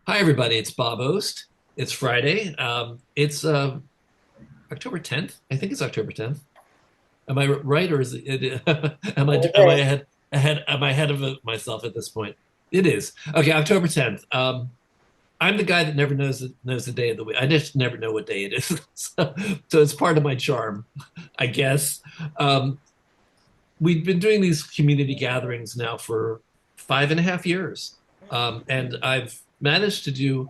Hi, everybody. It's Bob Ost. It's Friday. It's October 10th. I think it's October 10th. Am I right, or is it? Am I It is. ahead? Am I ahead of myself at this point? It is. Okay, October 10th. I'm the guy that never knows the day of the week. I just never know what day it is. So it's part of my charm, I guess. Um, we've been doing these community gatherings now for 5.5 years, and I've managed to do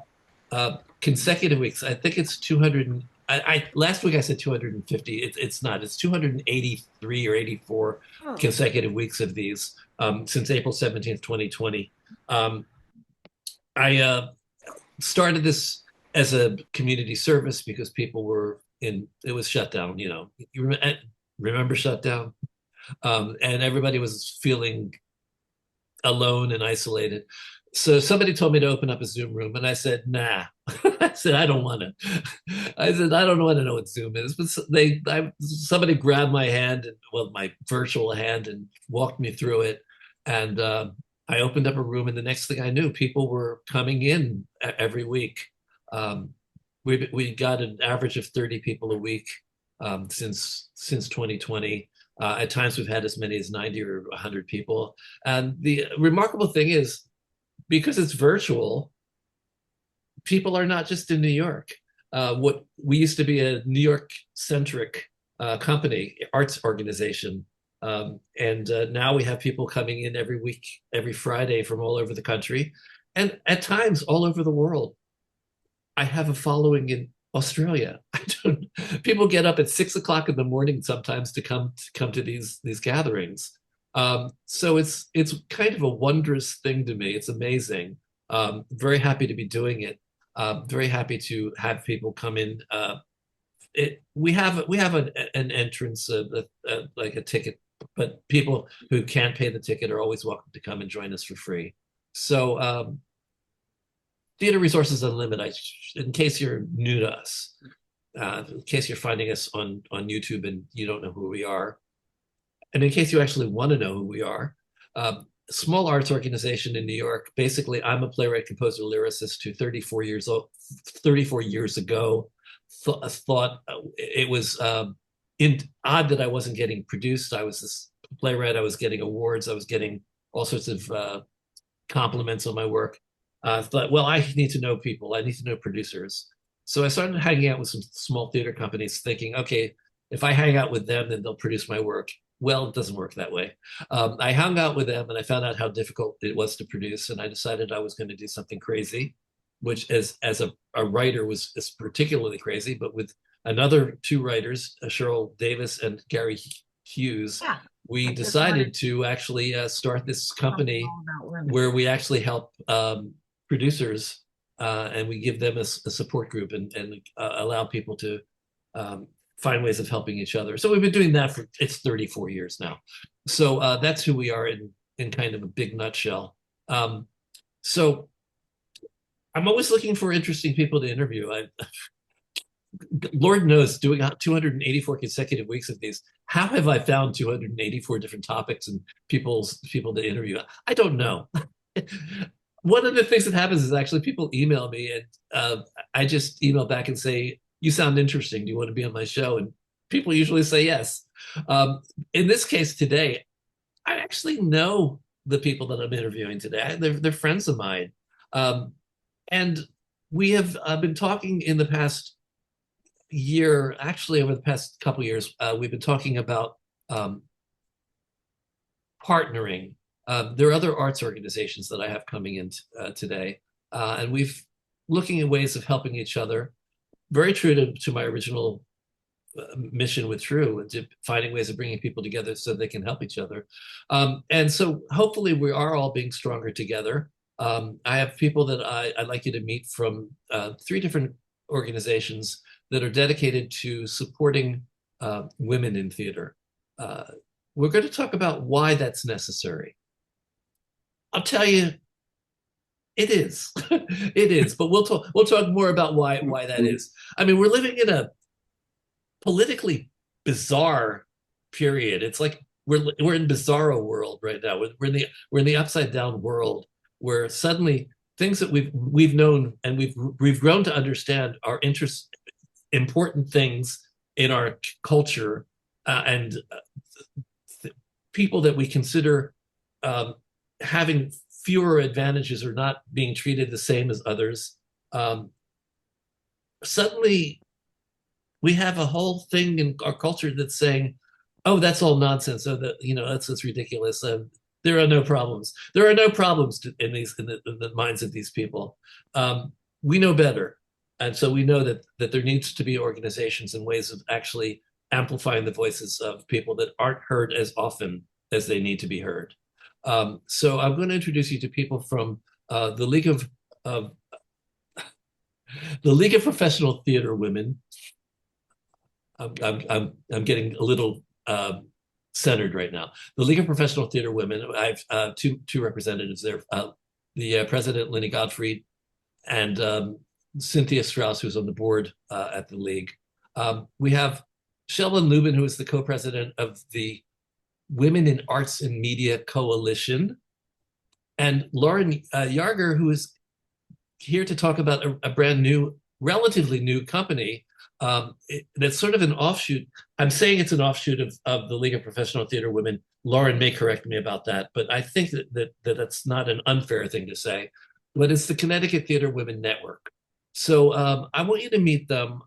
consecutive weeks. I think it's 200. I last week I said 250. It's not. It's 283 or 84 Oh, consecutive weeks of these since April 17th, 2020. Um, I started this as a community service because people were in. It was shut down. Remember shutdown, and everybody was feeling alone and isolated. So somebody told me to open up a Zoom room, and I said, "Nah." I said, "I don't want to." I said, "I don't want to know what Zoom is." But somebody grabbed my hand, and well, my virtual hand, and walked me through it. And I opened up a room, and the next thing I knew, people were coming in every week. Um, we got an average of 30 people a week since 2020. At times, we've had as many as 90 or 100 people. And the remarkable thing is, because it's virtual, people are not just in New York. What we used to be a New York centric company, arts organization. And now we have people coming in every week, every Friday from all over the country, and at times all over the world. I have a following in Australia. People get up at 6 o'clock in the morning sometimes to come to these gatherings. So it's kind of a wondrous thing to me. It's amazing. Very happy to be doing it. Very happy to have people come in. We have an entrance, like a ticket, but people who can't pay the ticket are always welcome to come and join us for free. So Theater Resources Unlimited, in case you're new to us, in case you're finding us on YouTube and you don't know who we are, and in case you actually want to know who we are, a small arts organization in New York. Basically, I'm a playwright, composer, lyricist who 34 years old, 34 years ago thought it was odd that I wasn't getting produced. I was this playwright. I was getting awards. I was getting all sorts of compliments on my work. I thought, well, I need to know people. I need to know producers. So I started hanging out with some small theater companies, thinking, okay, if I hang out with them, then they'll produce my work. Well, it doesn't work that way. I hung out with them and I found out how difficult it was to produce, and I decided I was going to do something crazy, which as a writer was particularly crazy, but with another two writers, Cheryl Davis and Gary Hughes, yeah. we I just wanted decided to actually start this something company all about women. where we actually help producers, and we give them a support group, and allow people to um, find ways of helping each other. So we've been doing that for it's 34 years now. So that's who we are in kind of a big nutshell. So I'm always looking for interesting people to interview. Lord knows, doing 284 consecutive weeks of these, how have I found 284 different topics and people to interview? I don't know. One of the things that happens is actually people email me, and I just email back and say, "You sound interesting. Do you want to be on my show?" And people usually say yes. In this case today, I actually know the people that I'm interviewing today. They're friends of mine, um, and we have been talking in the past year, actually over the past couple of years, we've been talking about um, partnering. There are other arts organizations that I have coming in today, and we've looking at ways of helping each other. Very true to my original mission with True, to finding ways of bringing people together so they can help each other. And so hopefully we are all being stronger together. I have people that I'd like you to meet from three different organizations that are dedicated to supporting women in theater. Uh, we're going to talk about why that's necessary. I'll tell you, it is. It is, but we'll talk more about why that is. I mean, we're living in a politically bizarre period. It's like we're in bizarro world right now. We're in the upside down world where suddenly things that we've known and we've grown to understand are important things in our culture, and people that we consider having fewer advantages or not being treated the same as others. Suddenly we have a whole thing in our culture that's saying, oh, that's all nonsense. So that, that's ridiculous. There are no problems. There are no problems in the minds of these people. We know better. And so we know that there needs to be organizations and ways of actually amplifying the voices of people that aren't heard as often as they need to be heard. So I'm going to introduce you to people from the League of Professional Theater Women. I'm getting a little centered right now. The League of Professional Theater Women. I have two representatives there. The president, Lynnie, Godfrey, and Cynthia Straus, who's on the board at the League. We have Shellen Lubin, who is the co-president of the Women in Arts and Media Coalition, and Lauren Yarger, who is here to talk about a brand new, relatively new company that's sort of an offshoot. I'm saying it's an offshoot of the League of Professional Theater Women. Lauren may correct me about that, but I think that's not an unfair thing to say. But it's the Connecticut Theater Women Network. So I want you to meet them.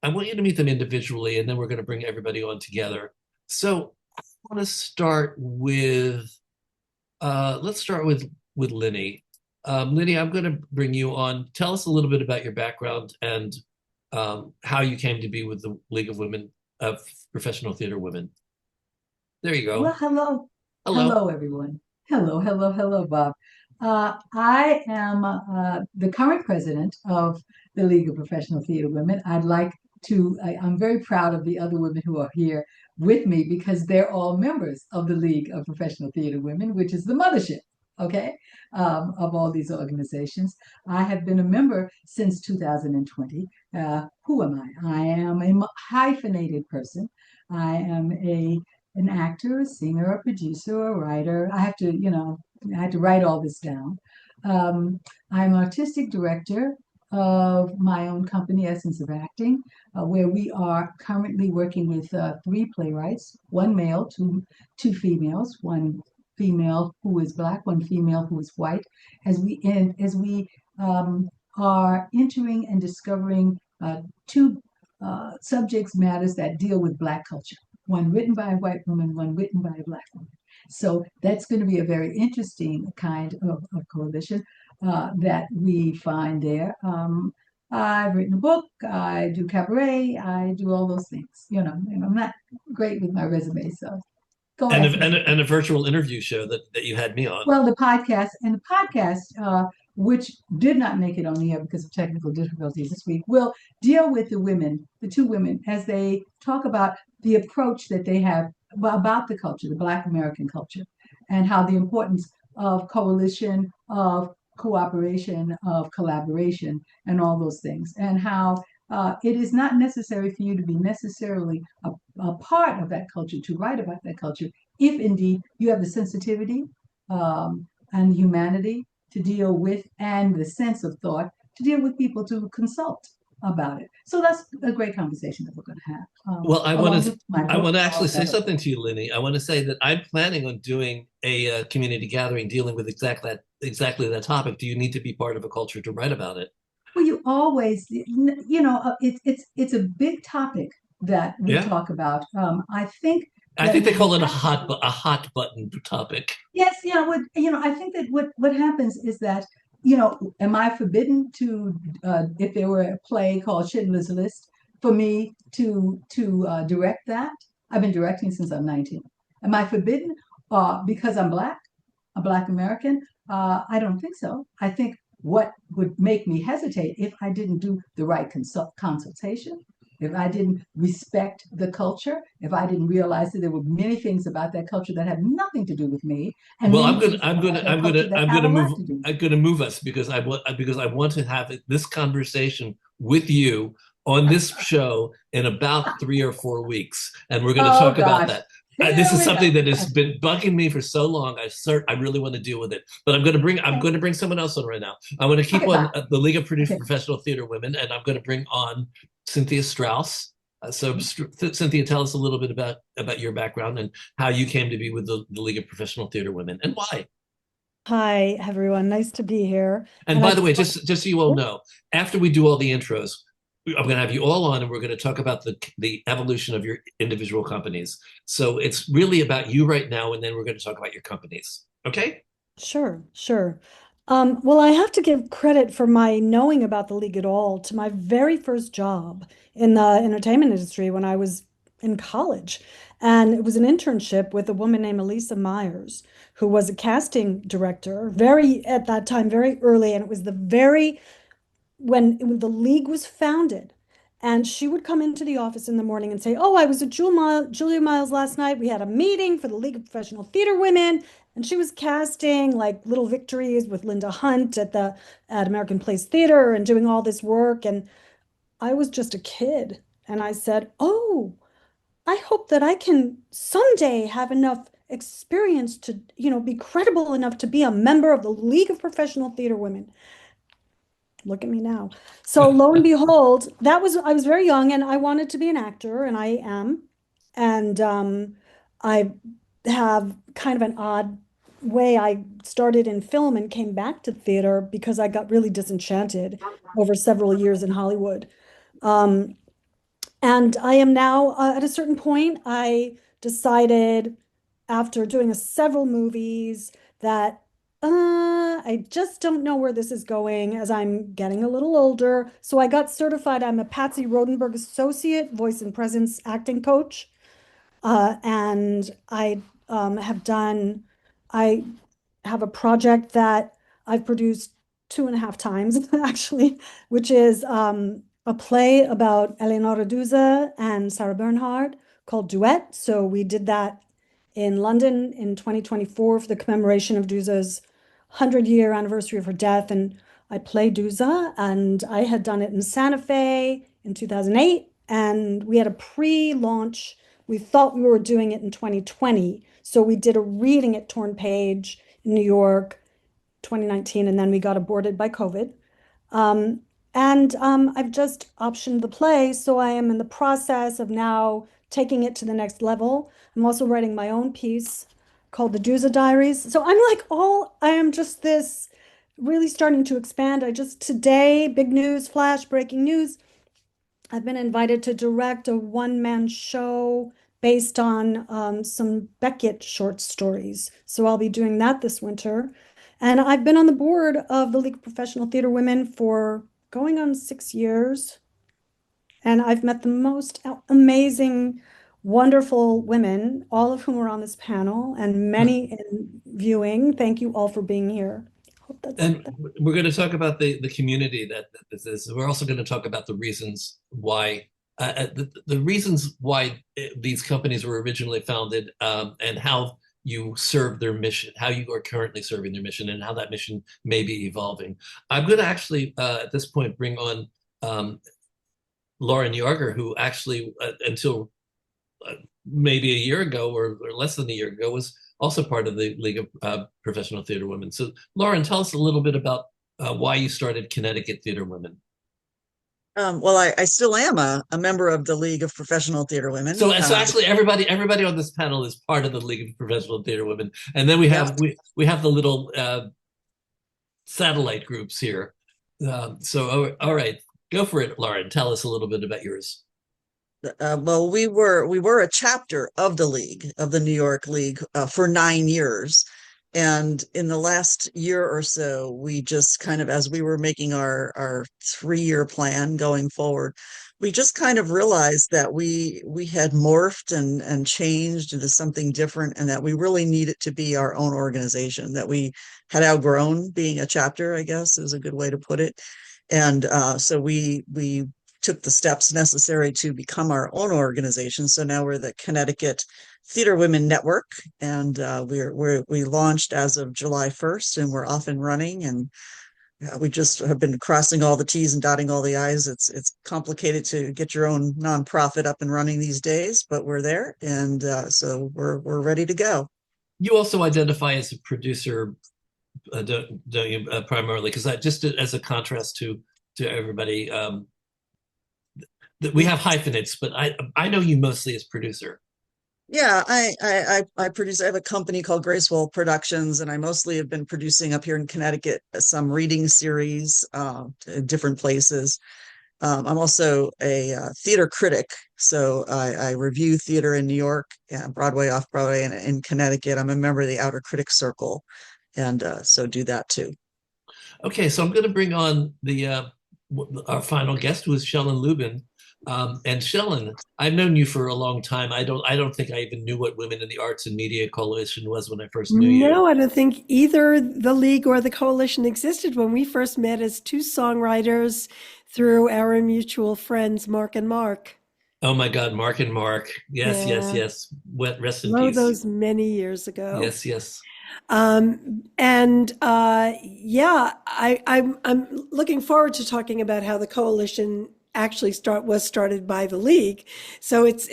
I want you to meet them individually, and then we're going to bring everybody on together. So I want to start with, let's start with Lynnie. Lynnie, I'm going to bring you on. Tell us a little bit about your background and how you came to be with the League of Women of Professional Theater Women. There you go. Well, hello. Hello. Hello, everyone. Hello, Bob. I am the current president of the League of Professional Theater Women. I'm very proud of the other women who are here with me because they're all members of the League of Professional Theater Women, which is the mothership, okay, of all these organizations. I have been a member since 2020. Who am I? I am a hyphenated person. I am an actor, a singer, a producer, a writer. I had to write all this down. I'm artistic director of my own company, Essence of Acting, where we are currently working with three playwrights, one male, two females, one female who is Black, one female who is white, as we are entering and discovering two subjects matters that deal with Black culture. One written by a white woman, one written by a Black woman. So that's going to be a very interesting kind of coalition that we find there. I've written a book, I do cabaret, I do all those things. I'm not great with my resume, so go And ahead. a virtual interview show that you had me on. Well, the podcast, which did not make it on the air because of technical difficulties this week, will deal with the two women, as they talk about the approach that they have about the culture, the Black American culture, and how the importance of coalition, of cooperation, of collaboration, and all those things, and how it is not necessary for you to be necessarily a part of that culture, to write about that culture, if indeed you have the sensitivity and humanity to deal with, and the sense of thought to deal with people, to consult about it. So that's a great conversation that we're going to have. Well, I want to all actually say that. something to you, Lynnie. I want to say that I'm planning on doing a community gathering dealing with exactly that topic. Do you need to be part of a culture to write about it? Well, you always, it's a big topic that we Yeah, talk about. I think I that think they call we it have to do. a hot button topic. Yes, I think that what happens is that, am I forbidden to, if there were a play called Schindler's List, for me to direct that? I've been directing since I'm 19. Am I forbidden because I'm Black, a Black American? I don't think so. I think what would make me hesitate if I didn't do the right consultation, if I didn't respect the culture, if I didn't realize that there were many things about that culture that have nothing to do with me, and Well, many things about that culture that have a lot to do with I'm me. gonna move us because I want to have this conversation with you on this show in about 3 or 4 weeks, and we're going to Oh talk about gosh. that. This Here is we something go. that has been bugging me for so long. I really want to deal with it, but I'm Okay, going to bring someone else on right now. I want to keep okay, on Bob. the League of Okay. Professional Theater Women, and I'm going to bring on Cynthia Straus. Cynthia, tell us a little bit about your background and how you came to be with the League of Professional Theater Women and why. Hi, everyone. Nice to be here. And And by I, the way, just so you all know, after we do all the intros, I'm going to have you all on, and we're going to talk about the evolution of your individual companies. So it's really about you right now, and then we're going to talk about your companies. Okay? sure, sure. Well, I have to give credit for my knowing about the league at all to my very first job in the entertainment industry when I was in college. And it was an internship with a woman named Elisa Myers, who was a casting director, very, at that time, very early. And it was the very when the league was founded. And she would come into the office in the morning and say, "Oh, I was at Julia Miles last night. We had a meeting for the League of Professional Theater Women." And she was casting like Little Victories with Linda Hunt at American Place Theater and doing all this work. And I was just a kid. And I said, "Oh, I hope that I can someday have enough experience to, be credible enough to be a member of the League of Professional Theater Women." Look at me now. So lo and behold, I was very young and I wanted to be an actor, and I am. And I have kind of an odd way. I started in film and came back to theater because I got really disenchanted over several years in Hollywood. Um, and I am now, at a certain point, I decided after doing several movies that I just don't know where this is going as I'm getting a little older. So I got certified. I'm a Patsy Rodenberg Associate Voice and Presence Acting Coach. And I have a project that I've produced two and a half times, actually, which is a play about Eleonora Duse and Sarah Bernhardt called Duet. So we did that in London in 2024 for the commemoration of Duse's 100-year anniversary of her death. And I played Duse, and I had done it in Santa Fe in 2008. And we had a pre-launch. We thought we were doing it in 2020. So we did a reading at Torn Page in New York, 2019, and then we got aborted by COVID. Um, and I've just optioned the play, so I am in the process of now taking it to the next level. I'm also writing my own piece called The Dooza Diaries. So I am just this really starting to expand. I just today, big news, flash, breaking news. I've been invited to direct a one-man show based on some Beckett short stories. So I'll be doing that this winter. And I've been on the board of the League of Professional Theater Women for going on 6 years. And I've met the most amazing, wonderful women, all of whom are on this panel and many in viewing. Thank you all for being here. Hope that's And we're going to talk about the community that this is. We're also going to talk about the reasons why the reasons why these companies were originally founded, and how you serve their mission, how you are currently serving their mission, and how that mission may be evolving. I'm going to actually at this point bring on Lauren Yarger, who actually until maybe a year ago or less than a year ago was also part of the League of Professional Theater Women. So, Lauren, tell us a little bit about why you started Connecticut Theater Women. Well, I still am a member of the League of Professional Theater Women. So actually, everybody on this panel is part of the League of Professional Theater Women, and then we Yeah. have we have the little satellite groups here. So, all right, go for it, Lauren. Tell us a little bit about yours. Well, we were a chapter of the League of the New York League for 9 years, and in the last year or so, we just kind of, as we were making our 3-year plan going forward, we just kind of realized that we had morphed and changed into something different, and that we really needed to be our own organization. That we had outgrown being a chapter, I guess is a good way to put it, and so we took the steps necessary to become our own organization. So now we're the Connecticut Theater Women Network, and we launched as of July 1st, and we're off and running. And Yeah, we just have been crossing all the T's and dotting all the I's. It's complicated to get your own nonprofit up and running these days, but we're there, and so we're ready to go. You also identify as a producer, don't you, primarily? Because just as a contrast to everybody, we have hyphenates, but I know you mostly as producer. Yeah, I produce. I have a company called Gracewell Productions, and I mostly have been producing up here in Connecticut some reading series in different places. I'm also a theater critic, so I review theater in New York, Broadway, off Broadway, and in Connecticut. I'm a member of the Outer Critics Circle, and so do that too. Okay, so I'm going to bring on our final guest, who is Shellen Lubin. And Shellen, I've known you for a long time. I don't think I even knew what Women in the Arts and Media Coalition was when I first knew you. No, I don't think either the League or the coalition existed when we first met as two songwriters through our mutual friends, Mark and Mark. Oh my God, Mark and Mark. Yes, yes, Yeah. yes. Rest in Oh, peace. those many years ago. Yes, yes. And yeah, I'm looking forward to talking about how the coalition actually was started by the League. So it's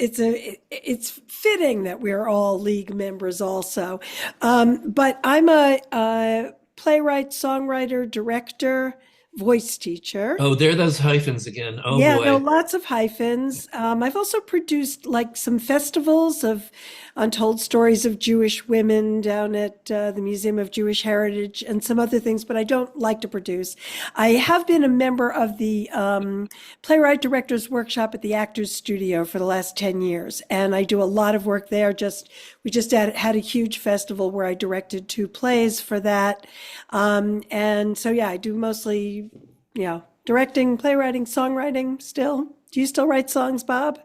fitting that we're all League members also. But I'm a playwright, songwriter, director, voice teacher. Oh, there are those hyphens again. Oh Yeah, no, boy. lots of hyphens. I've also produced like some festivals of untold stories of Jewish women down at the Museum of Jewish Heritage and some other things, but I don't like to produce. I have been a member of the Playwright Directors Workshop at the Actors Studio for the last 10 years, and I do a lot of work there. We just had a huge festival where I directed 2 plays for that. And so, yeah, I do mostly, directing, playwriting, songwriting still. Do you still write songs, Bob?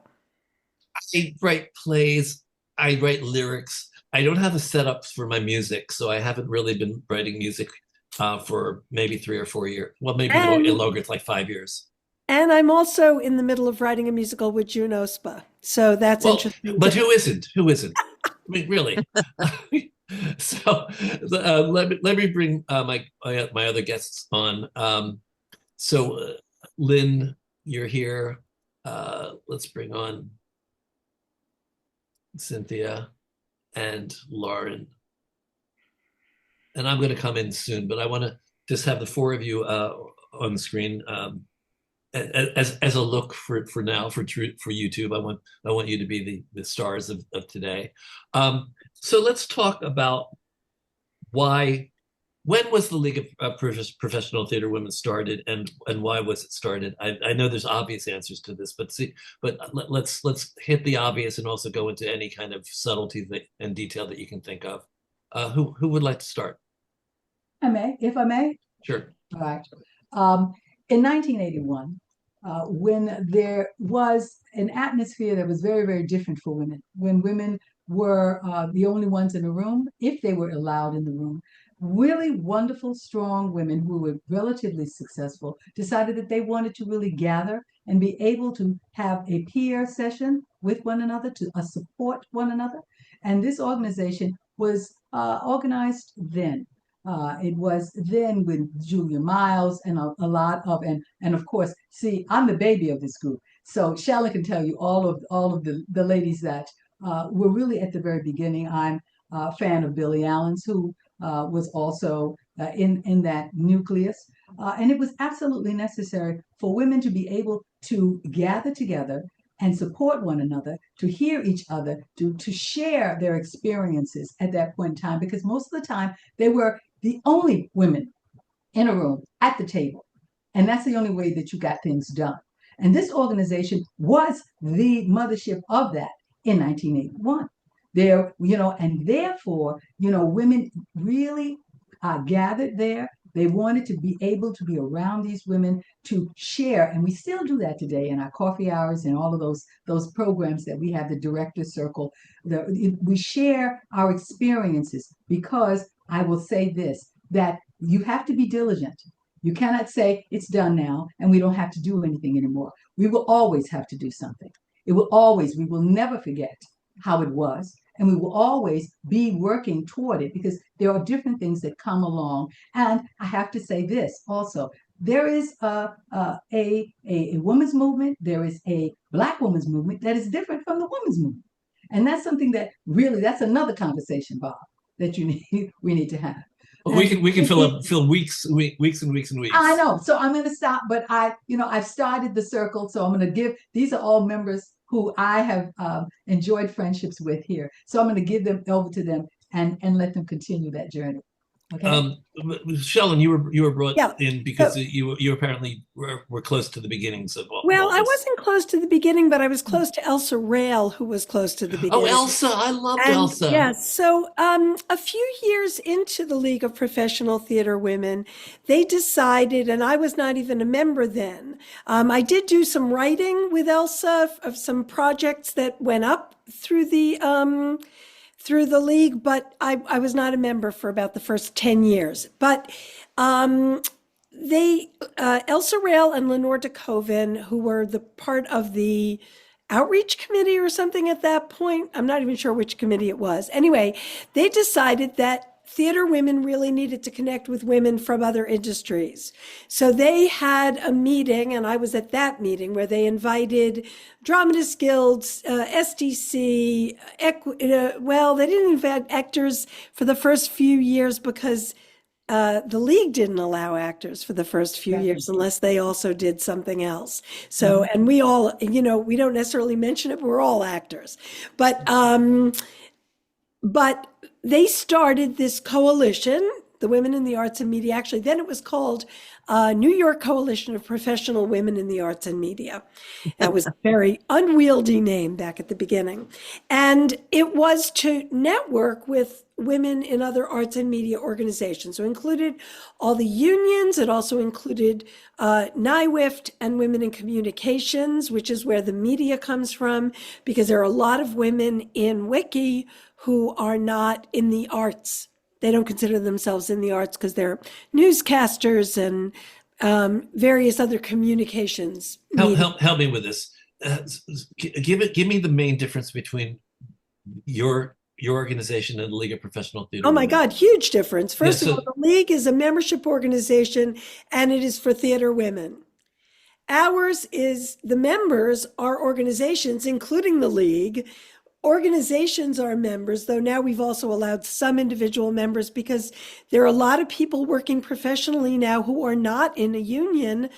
I write plays. I write lyrics. I don't have a setup for my music, so I haven't really been writing music for maybe 3 or 4 years. Well, maybe longer. It's like 5 years. And I'm also in the middle of writing a musical with June Ospa. So that's interesting. But who isn't? Who isn't? I mean, really. So let me bring my other guests on. So Lynn, you're here. Let's bring on Cynthia and Lauren. And I'm going to come in soon, but I want to just have the 4 of you on the screen as a look for now for YouTube. I want you to be the stars of today. So let's talk about when was the League of Professional Theater Women started, and why was it started? I know there's obvious answers to this, but let's hit the obvious and also go into any kind of subtlety and detail that you can think of. Who would like to start? If I may. Sure. All right. In 1981, when there was an atmosphere that was very, very different for women, when women were the only ones in the room, if they were allowed in the room, really wonderful, strong women who were relatively successful decided that they wanted to really gather and be able to have a peer session with one another, to support one another. And this organization was organized then. It was then with Julia Miles and a lot of, and of course, see, I'm the baby of this group. So Shellen can tell you all of the ladies that were really at the very beginning. I'm a fan of Billy Allen's, who was also in that nucleus. And it was absolutely necessary for women to be able to gather together and support one another, to hear each other, to share their experiences at that point in time, because most of the time they were the only women in a room at the table. And that's the only way that you got things done. And this organization was the mothership of that in 1981. There, and therefore, women really gathered there. They wanted to be able to be around these women to share, and we still do that today in our coffee hours and all of those programs that we have, the director circle. We share our experiences, because I will say this, that you have to be diligent. You cannot say it's done now and we don't have to do anything anymore. We will always have to do something. We will never forget how it was, and we will always be working toward it because there are different things that come along. And I have to say this also. There is a women's movement, there is a Black women's movement that is different from the women's movement. And that's something that really, that's another conversation, Bob, that we need to have. Well, we can fill weeks and weeks and weeks. I know. So I'm going to stop, but I've started the circle. So I'm going to give, these are all members who I have enjoyed friendships with here. So I'm going to give them over to them and let them continue that journey. Okay. Shellen, you were brought Yeah. in because you apparently were close to the beginnings of all. Well, all I this. wasn't close to the beginning, but I was close to Elsa Rail, who was close to the beginning. Oh, Elsa! I loved Elsa. Yes. So a few years into the League of Professional Theater Women, they decided, and I was not even a member then. I did do some writing with Elsa of some projects that went up through the league, but I was not a member for about the first 10 years. But Elsa Rail and Lenore DeKoven, who were the part of the outreach committee or something at that point, I'm not even sure which committee it was. Anyway, they decided that theater women really needed to connect with women from other industries. So they had a meeting, and I was at that meeting, where they invited dramatists guilds, SDC, well, they didn't invite actors for the first few years because the league didn't allow actors for the first few years unless they also did something else. So, and we all, we don't necessarily mention it, but we're all actors. But they started this coalition, the Women in the Arts and Media. Actually, then it was called New York Coalition of Professional Women in the Arts and Media. That was a very unwieldy name back at the beginning. And it was to network with women in other arts and media organizations. So it included all the unions. It also included NIWIFT and Women in Communications, which is where the media comes from, because there are a lot of women in Wiki who are not in the arts. They don't consider themselves in the arts because they're newscasters and various other communications. Help me with this. Give me the main difference between your organization and the League of Professional Theater. Oh my God, huge difference. First Yeah, of all, the League is a membership organization and it is for theater women. Ours is, the members are organizations, including the League. Organizations are members, though now we've also allowed some individual members because there are a lot of people working professionally now who are not in a union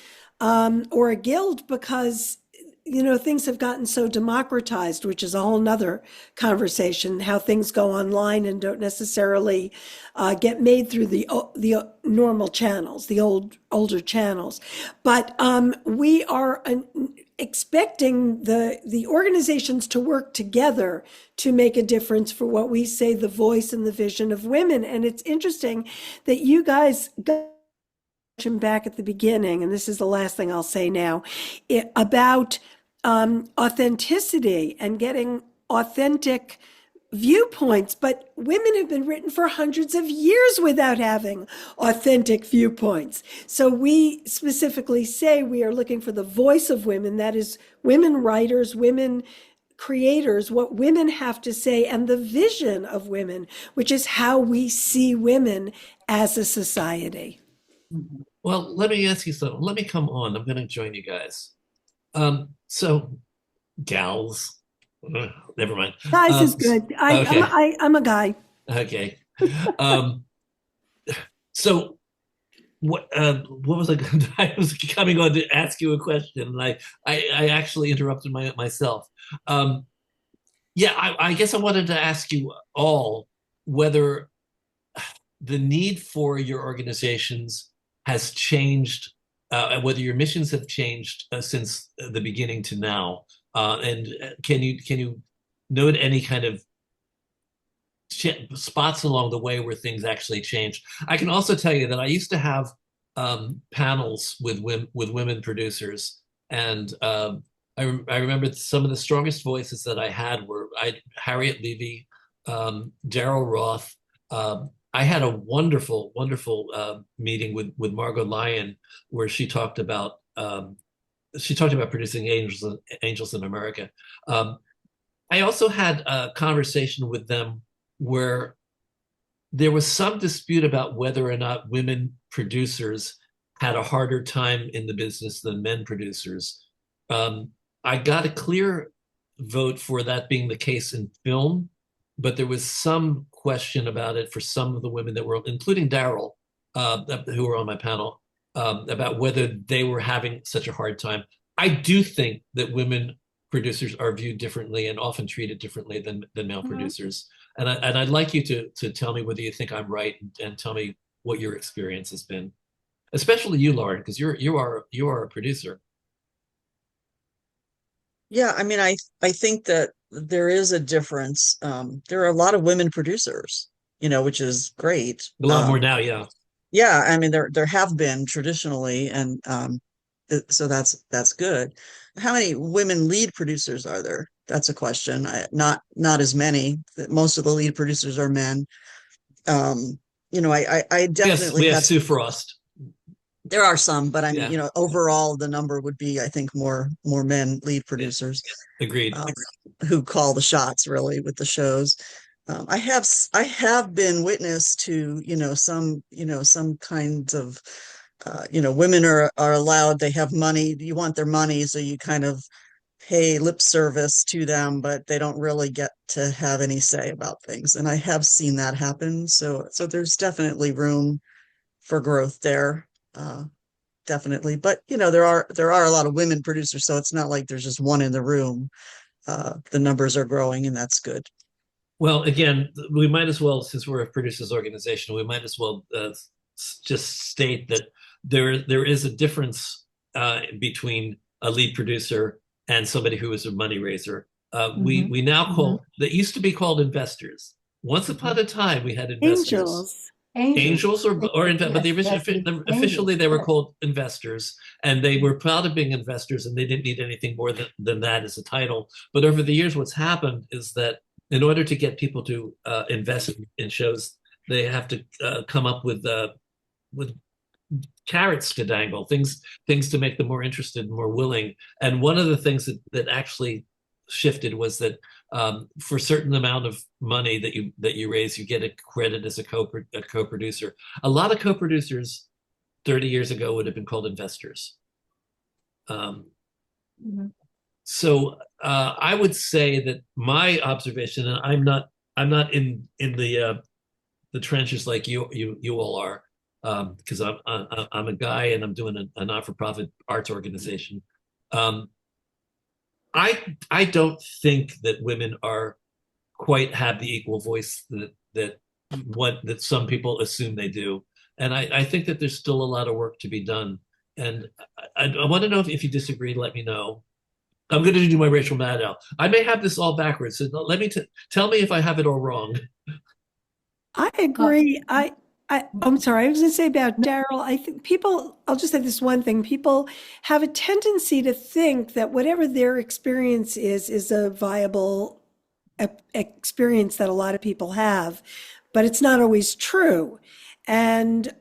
or a guild because, things have gotten so democratized, which is a whole nother conversation, how things go online and don't necessarily get made through the normal channels, the older channels. But we are expecting the organizations to work together to make a difference for what we say the voice and the vision of women. And it's interesting that you guys got back at the beginning, and this is the last thing I'll say now, about authenticity and getting authentic viewpoints, but women have been written for hundreds of years without having authentic viewpoints. So we specifically say we are looking for the voice of women, that is women writers, women creators, what women have to say, and the vision of women, which is how we see women as a society. Well, let me ask you something. Let me come on. I'm going to join you guys. So, gals. Never mind. Guys is good. Okay. I'm a guy. Okay. So what was I was coming on to ask you a question, and I actually interrupted myself. I guess I wanted to ask you all whether the need for your organizations has changed, whether your missions have changed since the beginning to now. And can you note any kind of spots along the way where things actually changed? I can also tell you that I used to have panels with women producers, and I remember some of the strongest voices that I had were Harriet Levy, Daryl Roth. I had a wonderful meeting with Margot Lyon where she talked about producing Angels in America. I also had a conversation with them where there was some dispute about whether or not women producers had a harder time in the business than men producers. Um, I got a clear vote for that being the case in film, but there was some question about it for some of the women that were, including Daryl, who were on my panel, about whether they were having such a hard time. I do think that women producers are viewed differently and often treated differently than male producers. And I'd like you to tell me whether you think I'm right and tell me what your experience has been, especially you, Lauren, because you are a producer. Yeah, I mean, I think that there is a difference. There are a lot of women producers, which is great. A lot more now, yeah. Yeah, I mean, there have been traditionally, and so that's good. How many women lead producers are there? That's a question. Not as many. Most of the lead producers are men. I Yes, definitely we have have. Sue Frost. There are some, but I mean, Yeah, overall the number would be, I think, more men lead yeah, producers, agreed. um, who call the shots really with the shows. I have been witness to, some kinds of, women are allowed, they have money, you want their money, so you kind of pay lip service to them, but they don't really get to have any say about things. And I have seen that happen. So there's definitely room for growth there. Uh, Definitely. But there are a lot of women producers, so it's not like there's just one in the room. The numbers are growing, and that's good. Well, again, we might as well, since we're a producers organization, we might as well just state that there is a difference between a lead producer and somebody who is a money raiser. We now call that used to be called investors. Once upon a time, we had investors. Angels. Angels. Angels but Yes, that's it. officially Angels. they were Yes. called investors, and they were proud of being investors, and they didn't need anything more than that as a title. But over the years, what's happened is that in order to get people to invest in shows, they have to come up with carrots to dangle, things to make them more interested and more willing. And one of the things that actually shifted was that for a certain amount of money that you raise, you get a credit as a co-producer. A lot of co-producers 30 years ago would have been called investors. Um, Mhm. so I would say that my observation, and I'm not in the trenches like you all are, because I'm a guy and I'm doing a not-for-profit arts organization. Um, I don't think that women are quite have the equal voice that some people assume they do, and I think that there's still a lot of work to be done. And I want to know if you disagree. Let me know. I'm going to do my Rachel Maddow. I may have this all backwards, so let me tell me if I have it all wrong. I Uh, agree. I'm sorry. I was going to say about Daryl. I think people, I'll just say this one thing. People have a tendency to think that whatever their experience is a viable experience that a lot of people have, but it's not always true. And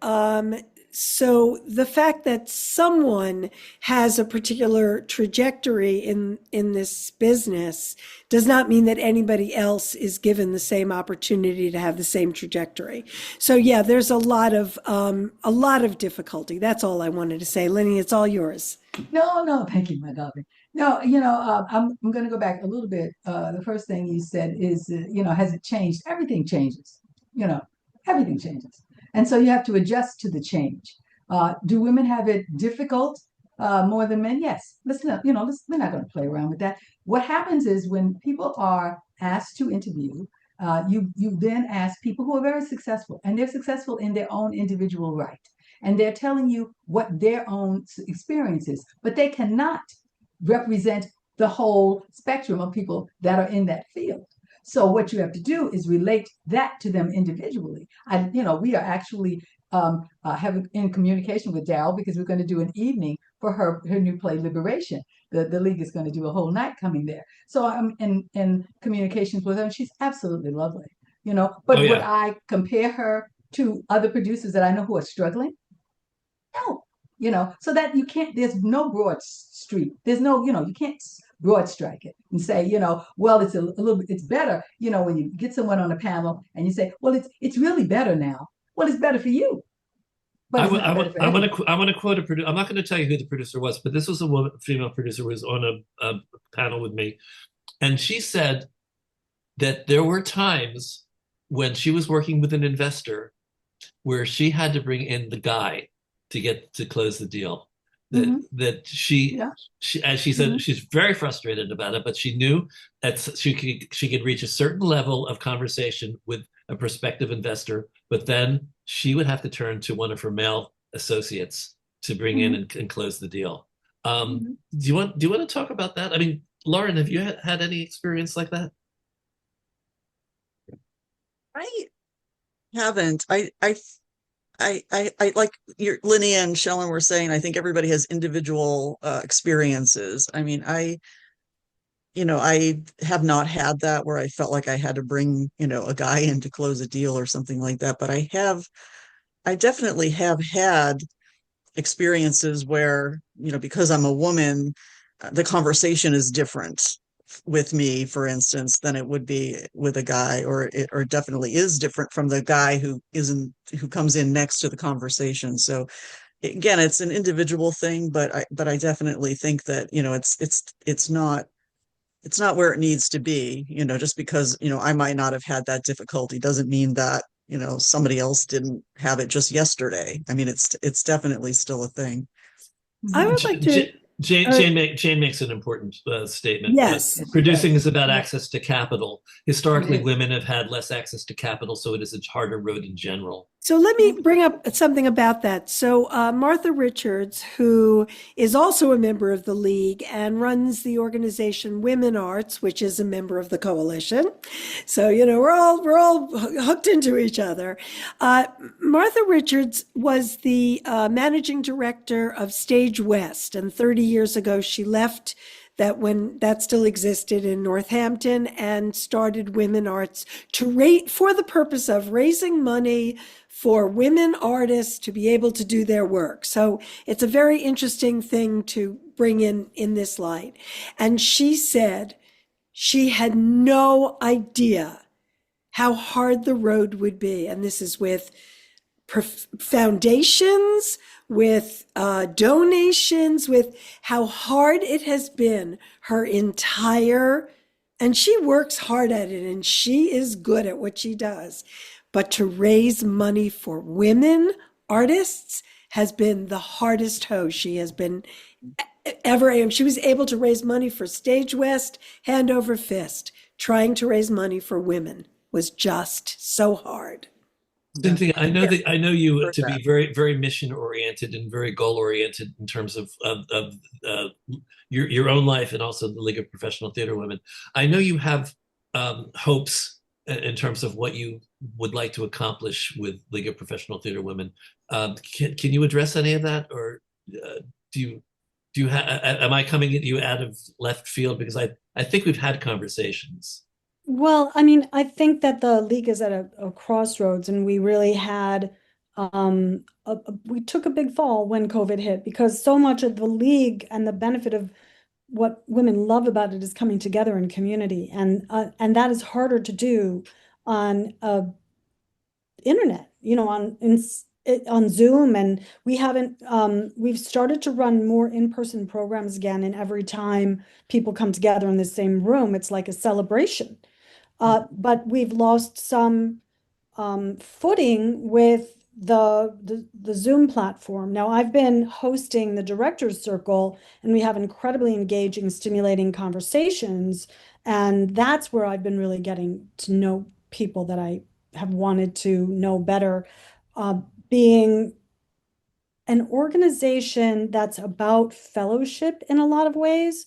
so the fact that someone has a particular trajectory in this business does not mean that anybody else is given the same opportunity to have the same trajectory. So yeah, there's a lot of difficulty. That's all I wanted to say. Lynnie, it's all yours. No, no, thank you, my darling. No, I'm going to go back a little bit. The first thing you said is, has it changed? Everything changes. You know, everything changes, and so you have to adjust to the change. Do women have it difficult more than men? Yes. We're not going to play around with that. What happens is when people are asked to interview, you then ask people who are very successful, and they're successful in their own individual right, and they're telling you what their own experience is, but they cannot represent the whole spectrum of people that are in that field. So what you have to do is relate that to them individually. We are actually having in communication with Dal because we're going to do an evening for her new play Liberation. The league is going to do a whole night coming there. So I'm in communications with her, and she's absolutely lovely. Oh But would yeah. I compare her to other producers that I know who are struggling? No, so that you can't, there's no broad street. There's no, you can't broad strike it and say, well, it's a little bit, it's better, when you get someone on a panel and you say, well, it's really better now. Well, it's better for you, but it's not better for everyone. I want to quote a producer. I'm not going to tell you who the producer was, but this was a woman, female producer who was on a panel with me. And she said that there were times when she was working with an investor where she had to bring in the guy to get to close the deal. That she, as she said, she's very frustrated about it, but she knew that she could reach a certain level of conversation with a prospective investor, but then she would have to turn to one of her male associates to bring in and close the deal. Do you want to talk about that? I mean, Lauren, have you had any experience like that? I haven't. I like your Lynnie and Shellen were saying, I think everybody has individual experiences. I mean, I have not had that where I felt like I had to bring, a guy in to close a deal or something like that. But I definitely have had experiences where, because I'm a woman, the conversation is different with me, for instance, than it would be with a guy, or definitely is different from the guy who comes in next to the conversation. So again, it's an individual thing, but I definitely think that, it's not where it needs to be, just because, I might not have had that difficulty doesn't mean that, somebody else didn't have it just yesterday. I mean, it's definitely still a thing. I would like to. Jane makes an important statement. Yes. Producing is about access to capital. Historically, women have had less access to capital, so it is a harder road in general. So let me bring up something about that. So Martha Richards, who is also a member of the League and runs the organization Women Arts, which is a member of the coalition. So, we're all hooked into each other. Martha Richards was the managing director of Stage West, and 30 years ago she left that when that still existed in Northampton and started Women Arts for the purpose of raising money for women artists to be able to do their work. So it's a very interesting thing to bring in this light. And she said she had no idea how hard the road would be. And this is with foundations, with donations, with how hard it has been and she works hard at it and she is good at what she does. But to raise money for women artists has been the hardest hoe she has been ever. And she was able to raise money for Stage West, hand over fist. Trying to raise money for women was just so hard. Cynthia, I know you to be very, very mission oriented and very goal oriented in terms of your own life and also the League of Professional Theater Women. I know you have hopes in terms of what you would like to accomplish with League of Professional Theater Women. Can you address any of that, or do you am I coming at you out of left field? Because I think we've had conversations. Well, I mean, I think that the League is at a crossroads, and we really had we took a big fall when COVID hit, because so much of the League and the benefit of what women love about it is coming together in community, and that is harder to do on internet, on Zoom. And we've started to run more in-person programs again, and every time people come together in the same room, it's like a celebration. But we've lost some footing with the Zoom platform. Now, I've been hosting the Directors Circle, and we have incredibly engaging, stimulating conversations. And that's where I've been really getting to know people that I have wanted to know better. Being an organization that's about fellowship in a lot of ways,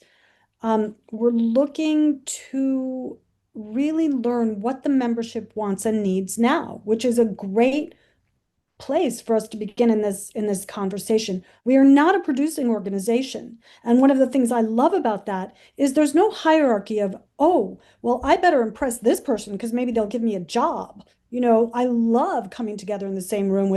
we're looking to really learn what the membership wants and needs now, which is a great place for us to begin in this conversation. We are not a producing organization. And one of the things I love about that is there's no hierarchy of, oh, well, I better impress this person because maybe they'll give me a job. I love coming together in the same room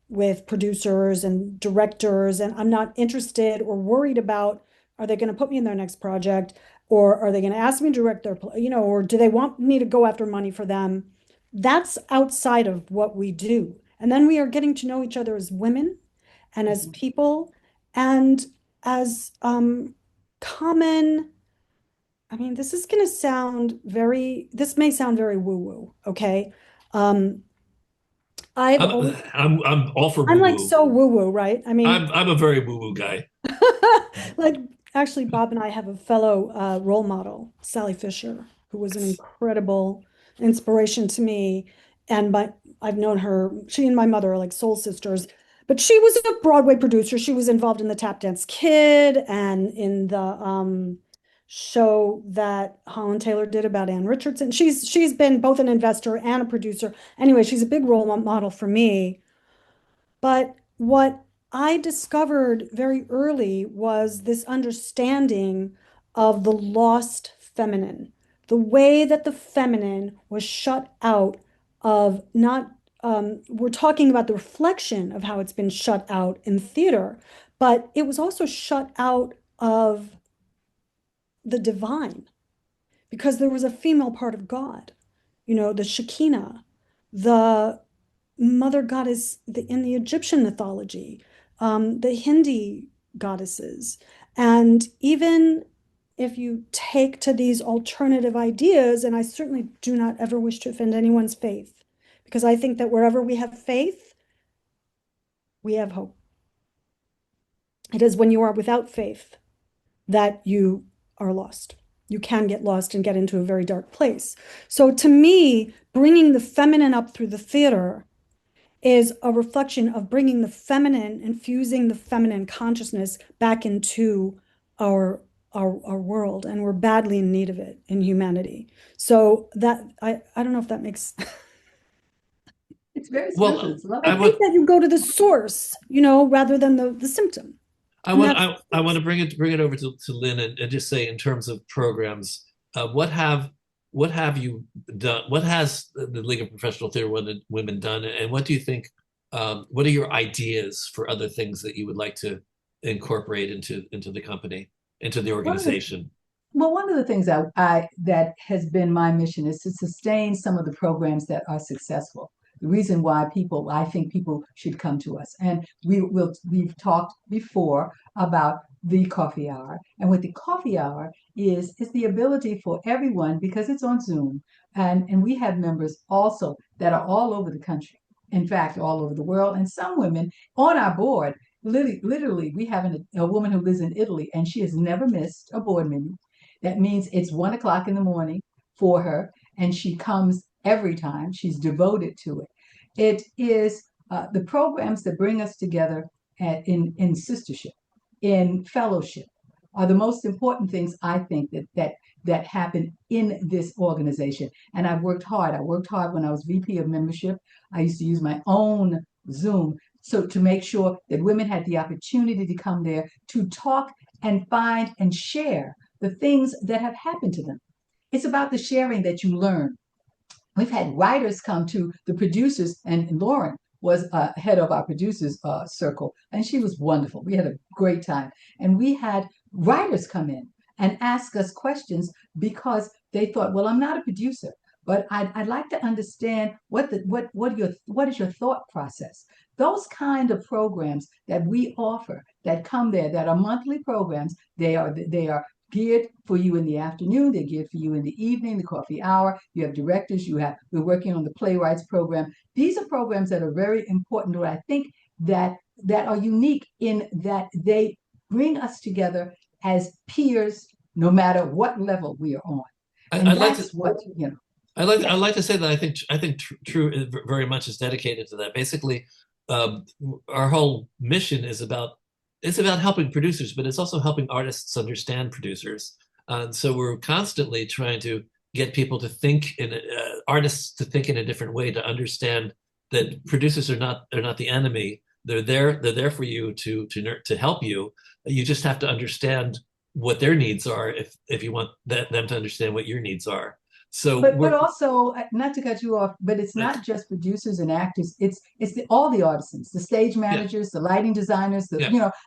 with producers and directors, and I'm not interested or worried about, are they going to put me in their next project? Or are they going to ask me to direct their, or do they want me to go after money for them? That's outside of what we do. And then we are getting to know each other as women and as people and as common. I mean, this may sound very woo-woo, okay? Um, I've always, I'm all for I'm like woo-woo. so woo-woo, right? I mean, I'm a very woo-woo guy. like actually, Bob and I have a fellow role model, Sally Fisher, who was an incredible inspiration to me. And I've known her, she and my mother are like soul sisters, but she was a Broadway producer. She was involved in the Tap Dance Kid and in the show that Holland Taylor did about Ann Richardson. She's been both an investor and a producer. Anyway, she's a big role model for me. But what I discovered very early was this understanding of the lost feminine, the way that the feminine was shut out of not, we're talking about the reflection of how it's been shut out in theater, but it was also shut out of the divine because there was a female part of God, the Shekinah, the mother goddess in the Egyptian mythology, the Hindi goddesses. And even if you take to these alternative ideas, and I certainly do not ever wish to offend anyone's faith, because I think that wherever we have faith, we have hope. It is when you are without faith that you are lost. You can get lost and get into a very dark place. So to me, bringing the feminine up through the theater is a reflection of bringing the feminine, infusing the feminine consciousness back into our world, and we're badly in need of it in humanity. So that I don't know if that makes. It's very Well, special. It's I lovely. think that you go to the source, rather than the symptom. I want to bring it over to Lynn and just say in terms of programs, what have you done? What has the League of Professional Theater Women done, and what do you think? What are your ideas for other things that you would like to incorporate into the company, into the organization? Well, one of the things that has been my mission is to sustain some of the programs that are successful. The reason why I think people should come to us, and we've talked before about the coffee hour, and what the coffee hour is the ability for everyone, because it's on Zoom, and we have members also that are all over the country. In fact, all over the world, and some women on our board. Literally, we have a woman who lives in Italy, and she has never missed a board meeting. That means it's 1 o'clock in the morning for her, and she comes every time. She's devoted to it. It is the programs that bring us together in sistership, in fellowship, are the most important things I think that happen in this organization. And I've worked hard. I worked hard when I was VP of membership. I used to use my own Zoom so to make sure that women had the opportunity to come there to talk and find and share the things that have happened to them. It's about the sharing that you learn. We've had writers come to the producers, and Lauren was head of our producers circle, and she was wonderful. We had a great time. And we had writers come in and ask us questions because they thought, well, I'm not a producer, but I'd like to understand what is your thought process. Those kind of programs that we offer that come there, that are monthly programs, they are geared for you in the afternoon. They're geared for you in the evening, the coffee hour. You have directors. We're working on the playwrights program. These are programs that are very important. But I think that are unique in that they bring us together as peers, no matter what level we are on. And I'd like that's to. what I'd like to say that I think True very much is dedicated to that. Basically, our whole mission is about helping producers, but it's also helping artists understand producers. So we're constantly trying to get people to think artists to think in a different way, to understand that producers are not the enemy. They're there for you to help you. You just have to understand what their needs are if you want them to understand what your needs are. So But also, not to cut you off, but it's not just producers and actors. It's all the artisans, the stage managers, the lighting designers.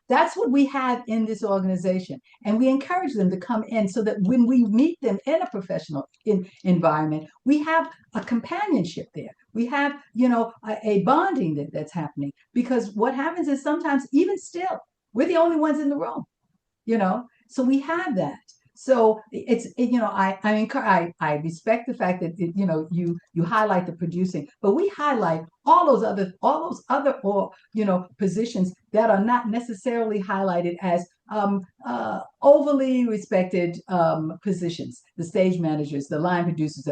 That's what we have in this organization, and we encourage them to come in so that when we meet them in a professional environment, we have a companionship there. We have a bonding that's happening, because what happens is sometimes even still we're the only ones in the room. So we have that. So I respect the fact that you highlight the producing, but we highlight all those other or positions that are not necessarily highlighted as overly respected positions. The stage managers, the line producers,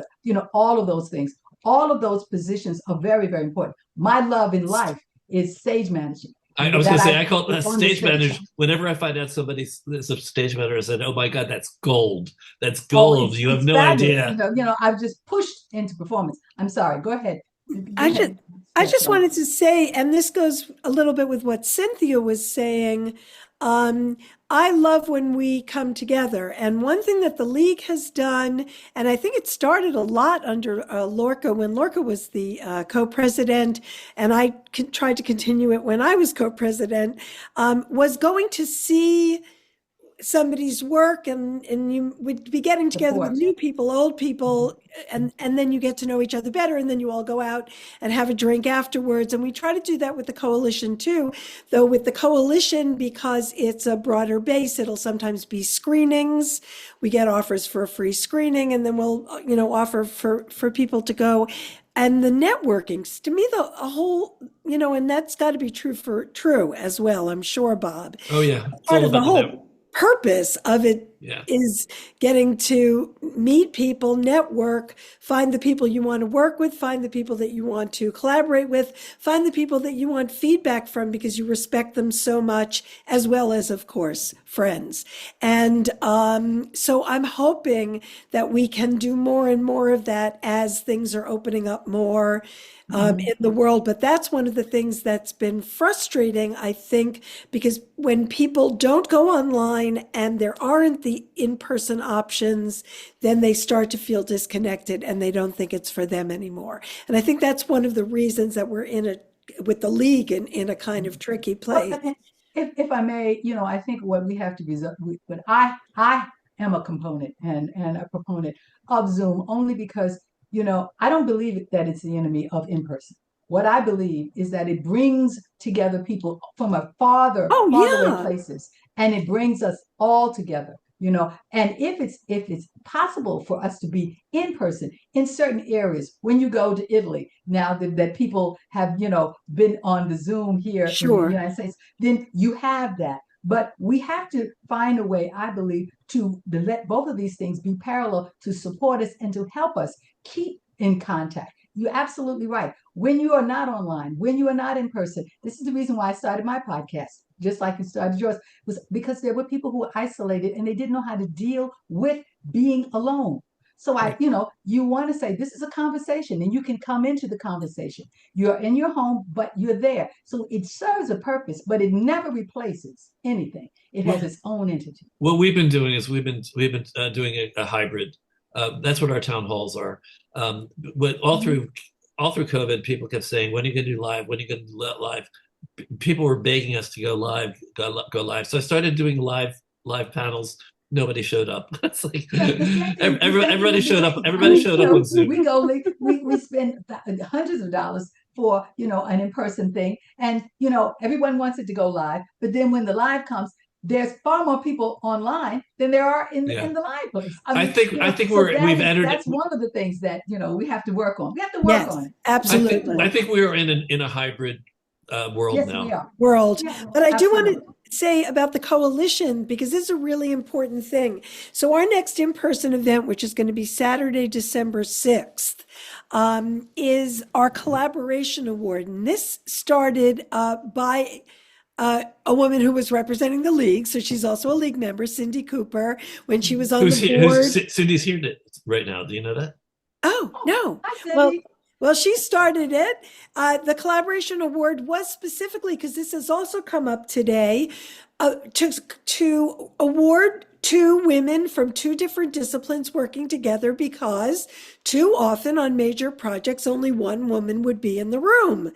all of those things. All of those positions are very, very important. My love in life is stage managing. I was going to say, I call it a stage manager. Whenever I find out somebody's a stage manager, I said, "Oh my God, that's gold! That's gold! You have no idea." I've just pushed into performance. I'm sorry. Go ahead. I just wanted to say, and this goes a little bit with what Cynthia was saying. I love when we come together. And one thing that the League has done, and I think it started a lot under Lorca, when Lorca was the co-president, and I tried to continue it when I was co-president, was going to see somebody's work, and you would be getting together with new people, old people, and then you get to know each other better, and then you all go out and have a drink afterwards. And we try to do that with the coalition too, though with the coalition, because it's a broader base, it'll sometimes be screenings. We get offers for a free screening, and then we'll offer for people to go. And the networking, to me, the whole, and that's got to be true as well, I'm sure, Bob. Oh yeah, it's part of the whole purpose of it is getting to meet people, network, find the people you want to work with, find the people that you want to collaborate with, find the people that you want feedback from because you respect them so much, as well as, of course, friends. And so I'm hoping that we can do more and more of that as things are opening up more in the world. But that's one of the things that's been frustrating, I think, because when people don't go online and there aren't the in-person options, then they start to feel disconnected and they don't think it's for them anymore. And I think that's one of the reasons that we're with the League in a kind of tricky place. Well, if I may, I think what we have to be, but I am a component and a proponent of Zoom only because I don't believe that it's the enemy of in-person. What I believe is that it brings together people from a farther away places, and it brings us all together. And if it's possible for us to be in person in certain areas, when you go to Italy, now that people have, been on the Zoom here in the United States, then you have that. But we have to find a way, I believe, to let both of these things be parallel to support us and to help us keep in contact. You're absolutely right. When you are not online, when you are not in person, this is the reason why I started my podcast, just like you started yours, was because there were people who were isolated and they didn't know how to deal with being alone. So you want to say this is a conversation and you can come into the conversation. You're in your home, but you're there. So it serves a purpose, but it never replaces anything. It has its own entity. What we've been doing is we've been doing a hybrid. That's what our town halls are. But all through COVID, people kept saying, "When are you going to do live? When are you going to do live?" People were begging us to go live. So I started doing live panels. Nobody showed up. It's like everybody showed up. Everybody showed up on Zoom. We spend hundreds of dollars for an in-person thing, and everyone wants it to go live. But then when the live comes, there's far more people online than there are in the live place. I think we've entered. That's one of the things that we have to work on. We have to work on it. Absolutely. I think we are in a hybrid world now. We are. But I do want to say about the coalition, because this is a really important thing. So our next in-person event, which is going to be Saturday, December 6th, is our collaboration award. And this started by a woman who was representing the League. So she's also a League member, Cindy Cooper, when she was on the board. Cindy's here right now. Do you know that? Oh, no. Hi, Cindy. Well, she started it. The collaboration award was specifically, because this has also come up today, to award two women from two different disciplines working together, because too often on major projects, only one woman would be in the room.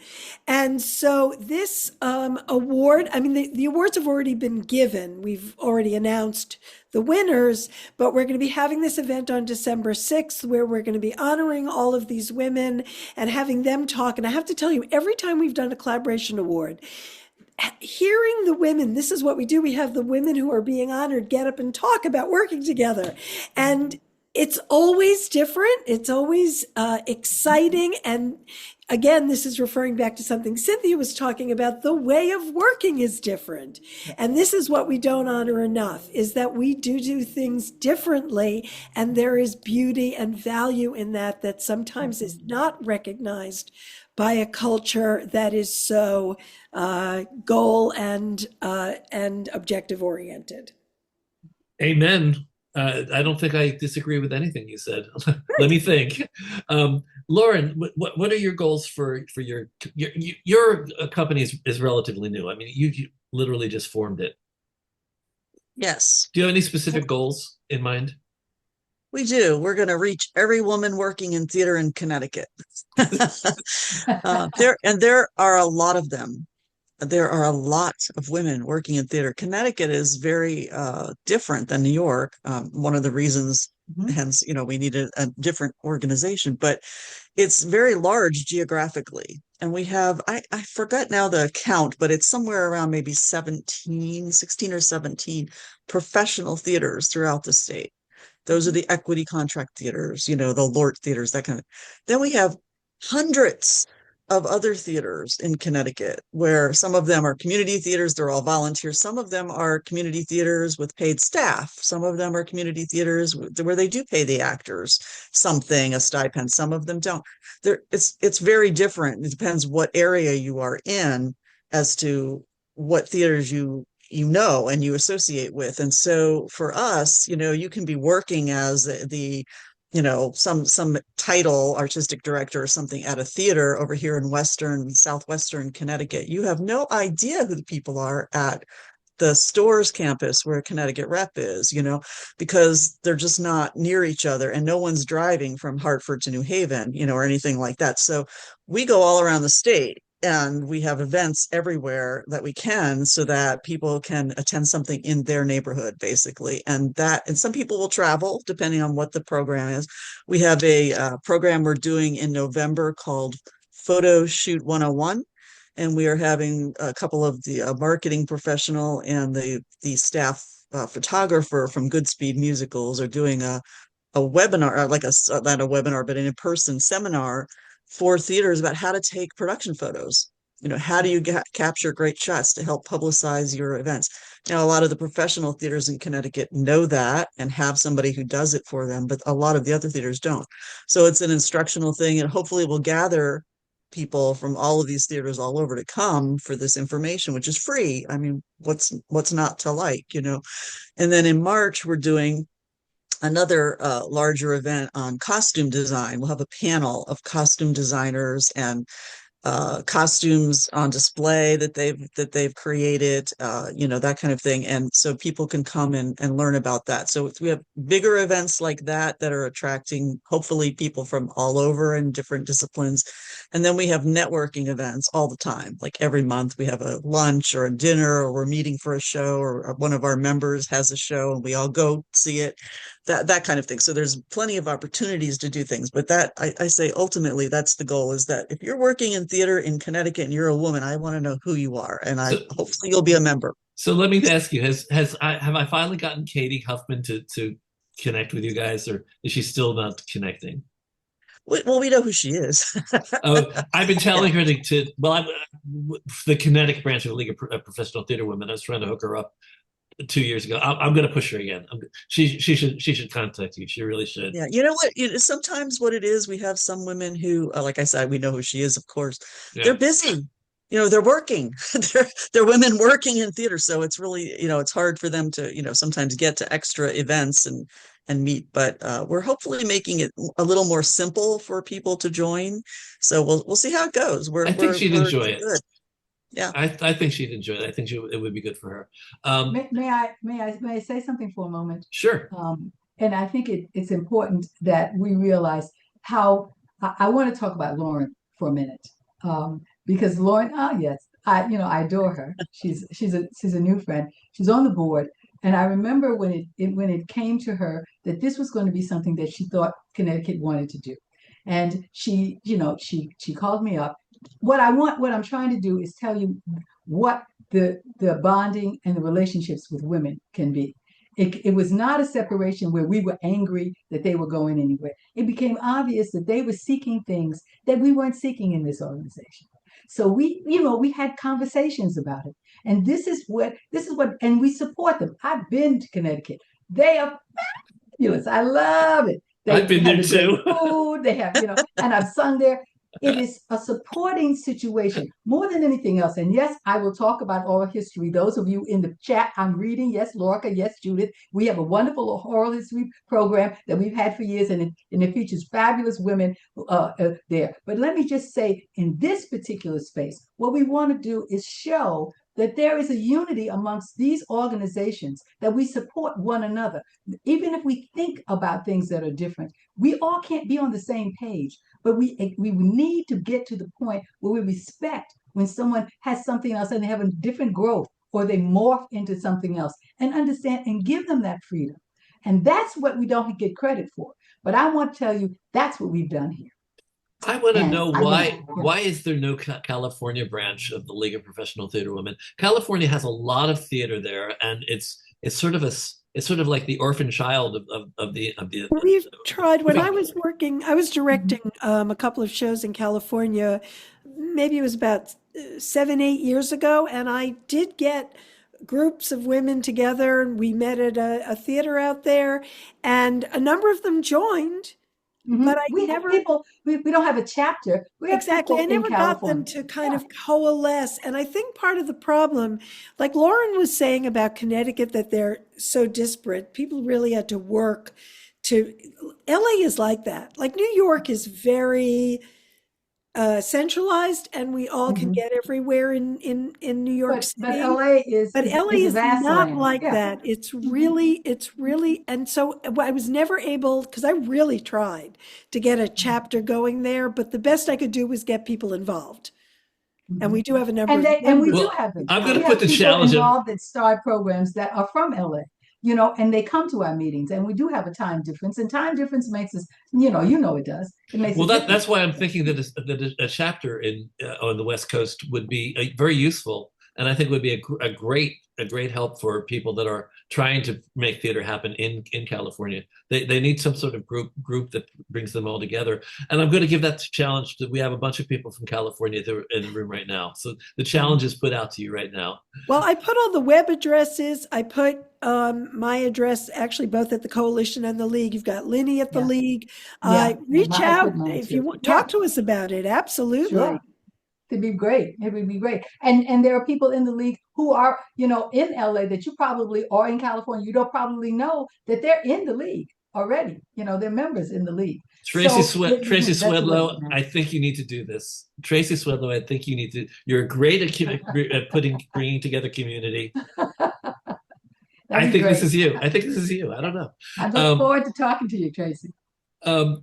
And so this award, I mean, the awards have already been given. We've already announced the winners, but we're going to be having this event on December 6th where we're going to be honoring all of these women and having them talk. And I have to tell you, every time we've done a collaboration award, hearing the women, this is what we do. We have the women who are being honored get up and talk about working together. And it's always different. It's always exciting. And again, this is referring back to something Cynthia was talking about. The way of working is different. And this is what we don't honor enough, is that we do things differently. And there is beauty and value in that that sometimes is not recognized by a culture that is so goal and objective oriented. Amen. I don't think I disagree with anything you said. Let me think. Lauren, what are your goals for your company is relatively new. I mean, you literally just formed it. Yes, Do you have any specific goals in mind? we do. We're going to reach every woman working in theater in Connecticut. There are a lot of them. There are a lot of women working in theater. Connecticut is very different than New York. One of the reasons, hence, we needed a different organization, but it's very large geographically. And we have, I forgot now the count, but it's somewhere around maybe 16 or 17 professional theaters throughout the state. Those are the equity contract theaters, the Lort theaters, that kind of. Then we have hundreds of other theaters in Connecticut, where some of them are community theaters. They're all volunteers. Some of them are community theaters with paid staff. Some of them are community theaters where they do pay the actors something, a stipend. Some of them don't. It's very different. It depends what area you are in as to what theaters you and you associate with. And so for us, you can be working as the some title artistic director or something at a theater over here in southwestern Connecticut. You have no idea who the people are at the Storrs campus where Connecticut Rep is, because they're just not near each other, and no one's driving from Hartford to New Haven, or anything like that. So we go all around the state, and we have events everywhere that we can, so that people can attend something in their neighborhood, basically. And some people will travel depending on what the program is. We have a program we're doing in November called Photo Shoot 101. And we are having a couple of the marketing professional and the staff photographer from Goodspeed Musicals are doing a webinar, not a webinar, but an in-person seminar for theaters about how to take production photos. How do you capture great shots to help publicize your events? Now, a lot of the professional theaters in Connecticut know that and have somebody who does it for them, but a lot of the other theaters don't. So it's an instructional thing, and hopefully we'll gather people from all of these theaters all over to come for this information, which is free. I mean, what's not to like, And then in March, we're doing another larger event on costume design. We'll have a panel of costume designers and costumes on display that they've created, that kind of thing. And so people can come and learn about that. So we have bigger events like that are attracting, hopefully, people from all over in different disciplines. And then we have networking events all the time. Like every month we have a lunch or a dinner, or we're meeting for a show, or one of our members has a show and we all go see it. That kind of thing. So there's plenty of opportunities to do things, but that I say ultimately that's the goal, is that if you're working in theater in Connecticut and you're a woman, I want to know who you are, and hopefully you'll be a member. So let me ask you: have I finally gotten Katie Huffman to connect with you guys, or is she still not connecting? Well, we know who she is. I've been telling her the Connecticut branch of the League of Professional Theater Women. I was trying to hook her up 2 years ago. I'm going to push her again. She should contact you. She really should. Yeah, you know what? Sometimes what it is, we have some women who, like I said, we know who she is. Of course, they're busy. They're working. they're women working in theater, so it's really it's hard for them to sometimes get to extra events and meet. But we're hopefully making it a little more simple for people to join. So we'll see how it goes. I think she'd enjoy it. Good. Yeah. I think she'd enjoy it. I think it would be good for her. May I say something for a moment? Sure. And I think it's important that we realize how I want to talk about Lauren for a minute. Because Lauren, yes, I adore her. She's a new friend. She's on the board. And I remember when it came to her that this was going to be something that she thought Connecticut wanted to do. And she called me up. What I'm trying to do is tell you what the bonding and the relationships with women can be. It was not a separation where we were angry that they were going anywhere. It became obvious that they were seeking things that we weren't seeking in this organization. So we had conversations about it. And and we support them. I've been to Connecticut. They are fabulous. I love it. They I've been have there the great too. food. They have, and I've sung there. It is a supporting situation more than anything else. And yes, I will talk about oral history. Those of you in the chat, I'm reading. Yes, Lorca. Yes, Judith. We have a wonderful oral history program that we've had for years, and it features fabulous women there. But let me just say, in this particular space, what we want to do is show that there is a unity amongst these organizations, that we support one another. Even if we think about things that are different, we all can't be on the same page, but we need to get to the point where we respect when someone has something else and they have a different growth or they morph into something else, and understand and give them that freedom. And that's what we don't get credit for. But I want to tell you, that's what we've done here. I want to And know I think, why is there no California branch of the League of Professional Theater Women? California has a lot of theater there, and it's sort of like the orphan child of the We've tried. When I was working, I was directing a couple of shows in California. Maybe it was about 7, 8 years ago, and I did get groups of women together, and we met at a theater out there, and a number of them joined. But I we never have people. We don't have a chapter. We have exactly. I people in never got them California. to kind of coalesce. And I think part of the problem, like Lauren was saying about Connecticut, that they're so disparate, people really had to work to. LA is like that. Like New York is very centralized, and we all can get everywhere in New York City. But LA is But LA a is vast not land. like Yeah. that. It's really, and so I was never able, because I really tried to get a chapter going there, but the best I could do was get people involved. And we do have a number of And we members. do have them. I'm going We to have put the people challenge in. involved that start programs that are from LA, and they come to our meetings, and we do have a time difference, and time difference makes us, it does. It makes Well, a difference. that's why I'm thinking that a chapter on the West Coast would be very useful, and I think would be a great help for people that are trying to make theater happen in California. They need some sort of group that brings them all together. And I'm going to give that challenge that we have a bunch of people from California that are in the room right now. So the challenge is put out to you right now. Well, I put all the web addresses. I put my address actually both at the coalition and the league. You've got Lynnie at the league. Reach out if you want, talk to us about it. Absolutely. Sure. It'd be great. It would be great. And there are people in the league who are, in LA that you probably, or in California, you don't probably know that they're in the league already. They're members in the league. Tracy Tracy Swedlow, I think you need to do this. Tracy Swedlow, I think you need to. You're great at bringing together community. I think this is you. I think this is you. I don't know. I look forward to talking to you, Tracy.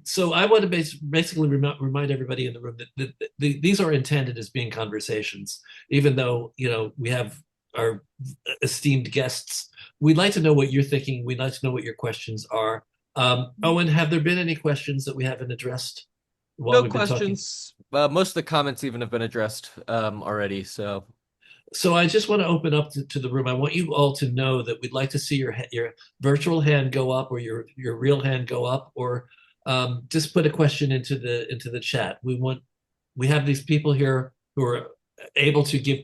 So I want to basically remind everybody in the room that these are intended as being conversations, even though we have our esteemed guests. We'd like to know what you're thinking. We'd like to know what your questions are. Owen, have there been any questions that we haven't addressed while we've been questions. Most of the comments even have been addressed already. So I just want to open up to the room. I want you all to know that we'd like to see your virtual hand go up, or your real hand go up, or just put a question into the chat. We have these people here who are able to give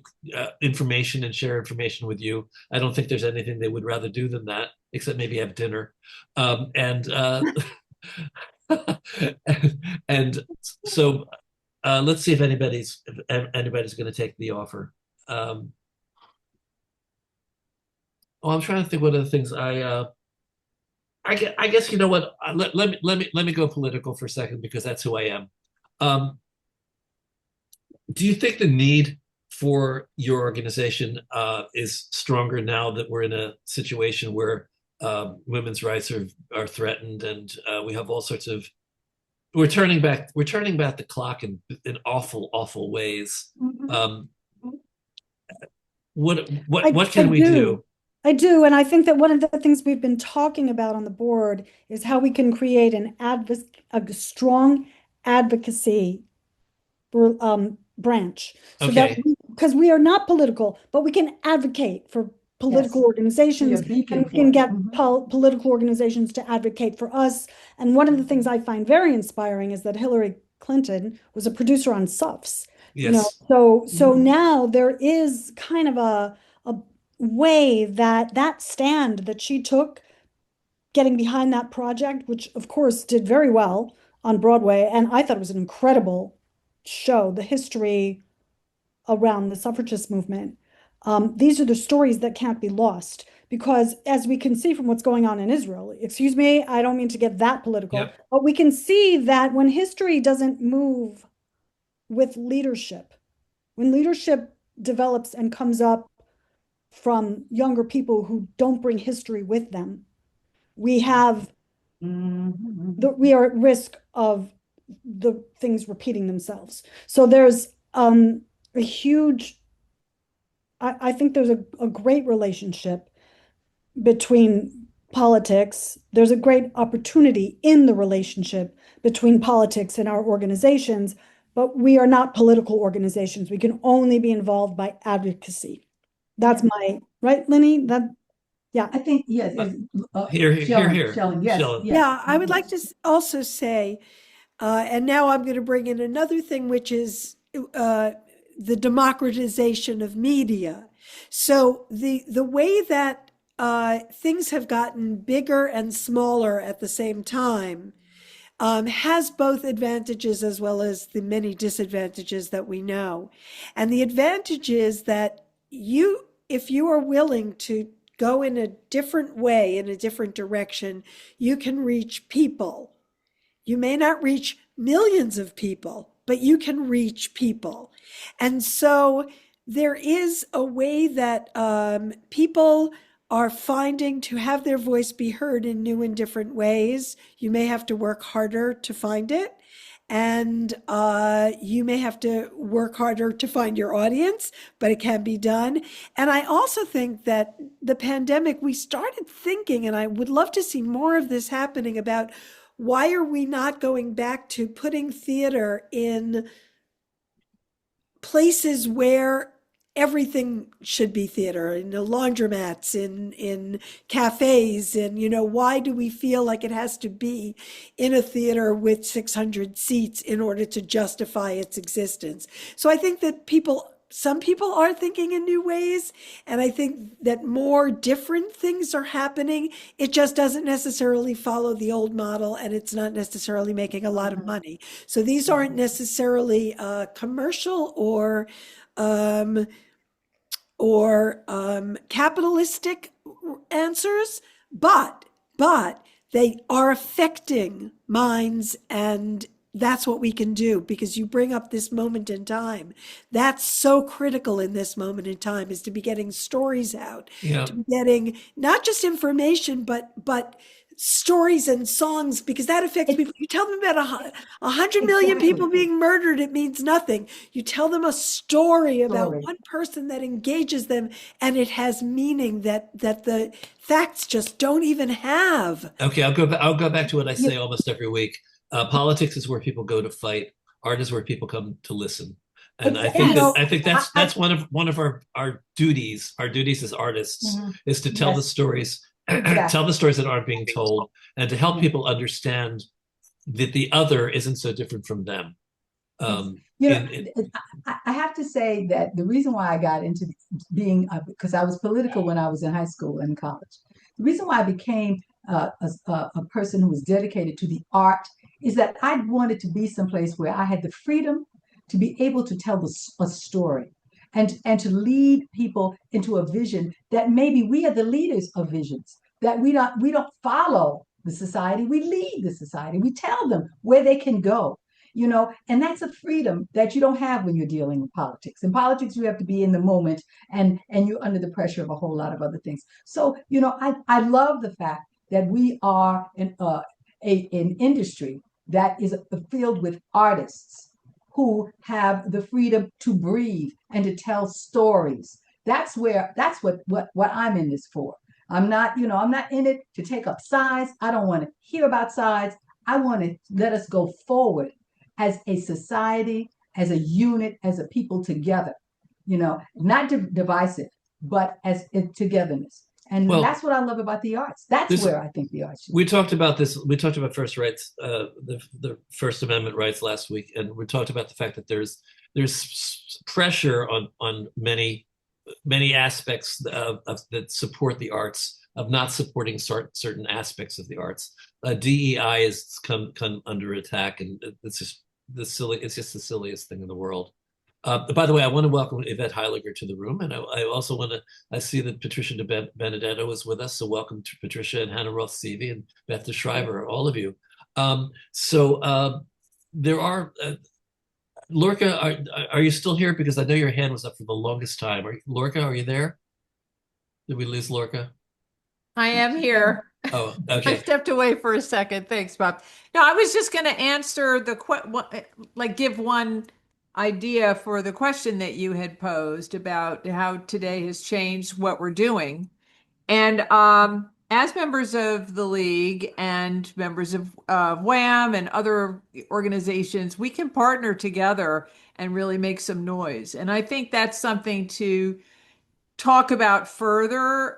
information and share information with you. I don't think there's anything they would rather do than that, except maybe have dinner. And so let's see if anybody's going to take the offer. I'm trying to think what other things I guess you know what. Let me go political for a second, because that's who I am. Do you think the need for your organization is stronger now that we're in a situation where women's rights are threatened, and we have all sorts of we're turning back the clock in awful ways. Um, what can we do? I do, and I think that one of the things we've been talking about on the board is how we can create a strong advocacy branch, so that Okay. because we are not political, but we can advocate for political Yes. organizations, Be a beacon and we can for it. get Mhm. political organizations to advocate for us. And one of the things I find very inspiring is that Hillary Clinton was a producer on SUFs. Yes. So now there is kind of a way that stand that she took, getting behind that project, which of course did very well on Broadway, and I thought it was an incredible show, the history around the suffragist movement. These are the stories that can't be lost, because as we can see from what's going on in Israel, excuse me, I don't mean to get that political, Yep. but we can see that when history doesn't move with leadership, when leadership develops and comes up from younger people who don't bring history with them, we are at risk of the things repeating themselves. So there's a huge, I think there's a great relationship between politics. There's a great opportunity in the relationship between politics and our organizations, but we are not political organizations. We can only be involved by advocacy. That's right, Lynnie? Yeah. I think, yes. Here, Shellen, yes, Shellen. yes. Yeah, I would like to also say, and now I'm going to bring in another thing, which is the democratization of media. So the way that things have gotten bigger and smaller at the same time has both advantages as well as the many disadvantages that we know. And the advantage is that if you are willing to go in a different way, in a different direction, you can reach people. You may not reach millions of people, but you can reach people. And so there is a way that people are finding to have their voice be heard in new and different ways. You may have to work harder to find it. And you may have to work harder to find your audience, but it can be done. And I also think that the pandemic, we started thinking, and I would love to see more of this happening, about why are we not going back to putting theater in places where everything should be theater, in the laundromats, in cafes, and why do we feel like it has to be in a theater with 600 seats in order to justify its existence? So I think that some people are thinking in new ways, and I think that more different things are happening. It just doesn't necessarily follow the old model, and it's not necessarily making a lot of money. So these aren't necessarily commercial or capitalistic answers, but they are affecting minds, and that's what we can do, because you bring up this moment in time. That's so critical in this moment in time, is to be getting stories out, to be getting not just information, but stories and songs, because that affects people. You tell them about 100 million people being murdered, it means nothing. You tell them a story about one person that engages them, and it has meaning that the facts just don't even have. Okay, I'll go back to what I say almost every week. Politics is where people go to fight. Art is where people come to listen. And I think that's one of our duties. Our duties as artists is to tell the stories. Tell the stories that aren't being told, and to help people understand that the other isn't so different from them. I have to say that the reason why I got into being, because I was political when I was in high school and college, the reason why I became a person who was dedicated to the art is that I wanted to be someplace where I had the freedom to be able to tell a story, and to lead people into a vision that maybe we are the leaders of visions, that we don't follow the society, we lead the society, we tell them where they can go. and that's a freedom that you don't have when you're dealing with politics. In politics, you have to be in the moment, and you're under the pressure of a whole lot of other things. So, I love the fact that we are an industry that is filled with artists who have the freedom to breathe and to tell stories. That's what I'm in this for. I'm not in it to take up sides. I don't want to hear about sides. I want to let us go forward as a society, as a unit, as a people together, not divisive, but as in togetherness. And Well, that's what I love about the arts. That's this- where I think the arts should We talked about this. We talked about first rights, the First Amendment rights last week, and we talked about the fact that there's pressure on many aspects that support the arts of not supporting certain aspects of the arts. DEI has come under attack, and it's just the silliest thing in the world. By the way, I want to welcome Yvette Heiliger to the room, and I also want to. I see that Patricia De Benedetto is with us, so welcome to Patricia and Hannah Roth-Seavey and Beth De Schreiber, all of you. There are. Lorca, are you still here? Because I know your hand was up for the longest time. Lorca, are you there? Did we lose Lorca? I am here. Oh, I okay. stepped away for a second. Thanks, Bob. No, I was just going to answer give one idea for the question that you had posed about how today has changed what we're doing. And as members of the League and members of WHAM and other organizations, we can partner together and really make some noise. And I think that's something to talk about further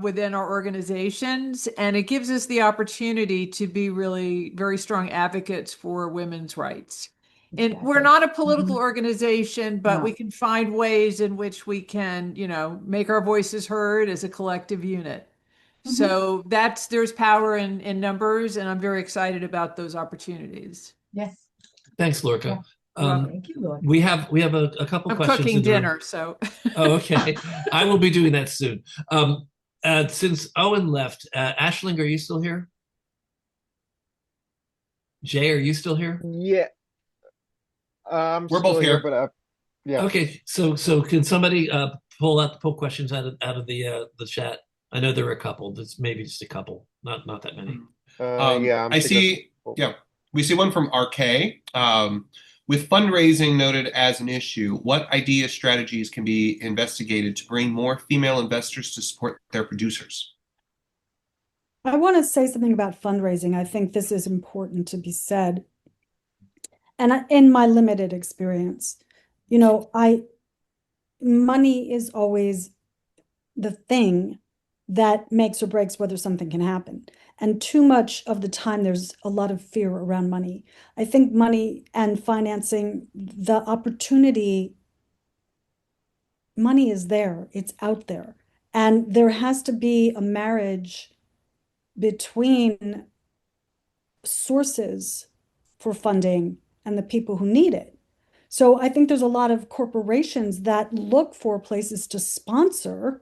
within our organizations. And it gives us the opportunity to be really very strong advocates for women's rights. And we're not a political organization, but we can find ways in which we can, make our voices heard as a collective unit. So there's power in numbers, and I'm very excited about those opportunities. Yes. Thanks, Lorca. Thank you, Lord. We have a couple I'm questions. cooking dinner, so. Oh, okay. I will be doing that soon. Since Owen left, Aisling, are you still here? Jay, are you still here? Yeah, I'm We're still both here. but yeah. Okay, so can somebody pull questions out of the chat? I know there are a couple. There's maybe just a couple, not that many. Yeah, I see. Yeah, we see one from RK. With fundraising noted as an issue, what idea strategies can be investigated to bring more female investors to support their producers? I want to say something about fundraising. I think this is important to be said. And in my limited experience, money is always the thing that makes or breaks whether something can happen. And too much of the time, there's a lot of fear around money. I think money and financing, the opportunity, money is there, it's out there. And there has to be a marriage between sources for funding and the people who need it. So I think there's a lot of corporations that look for places to sponsor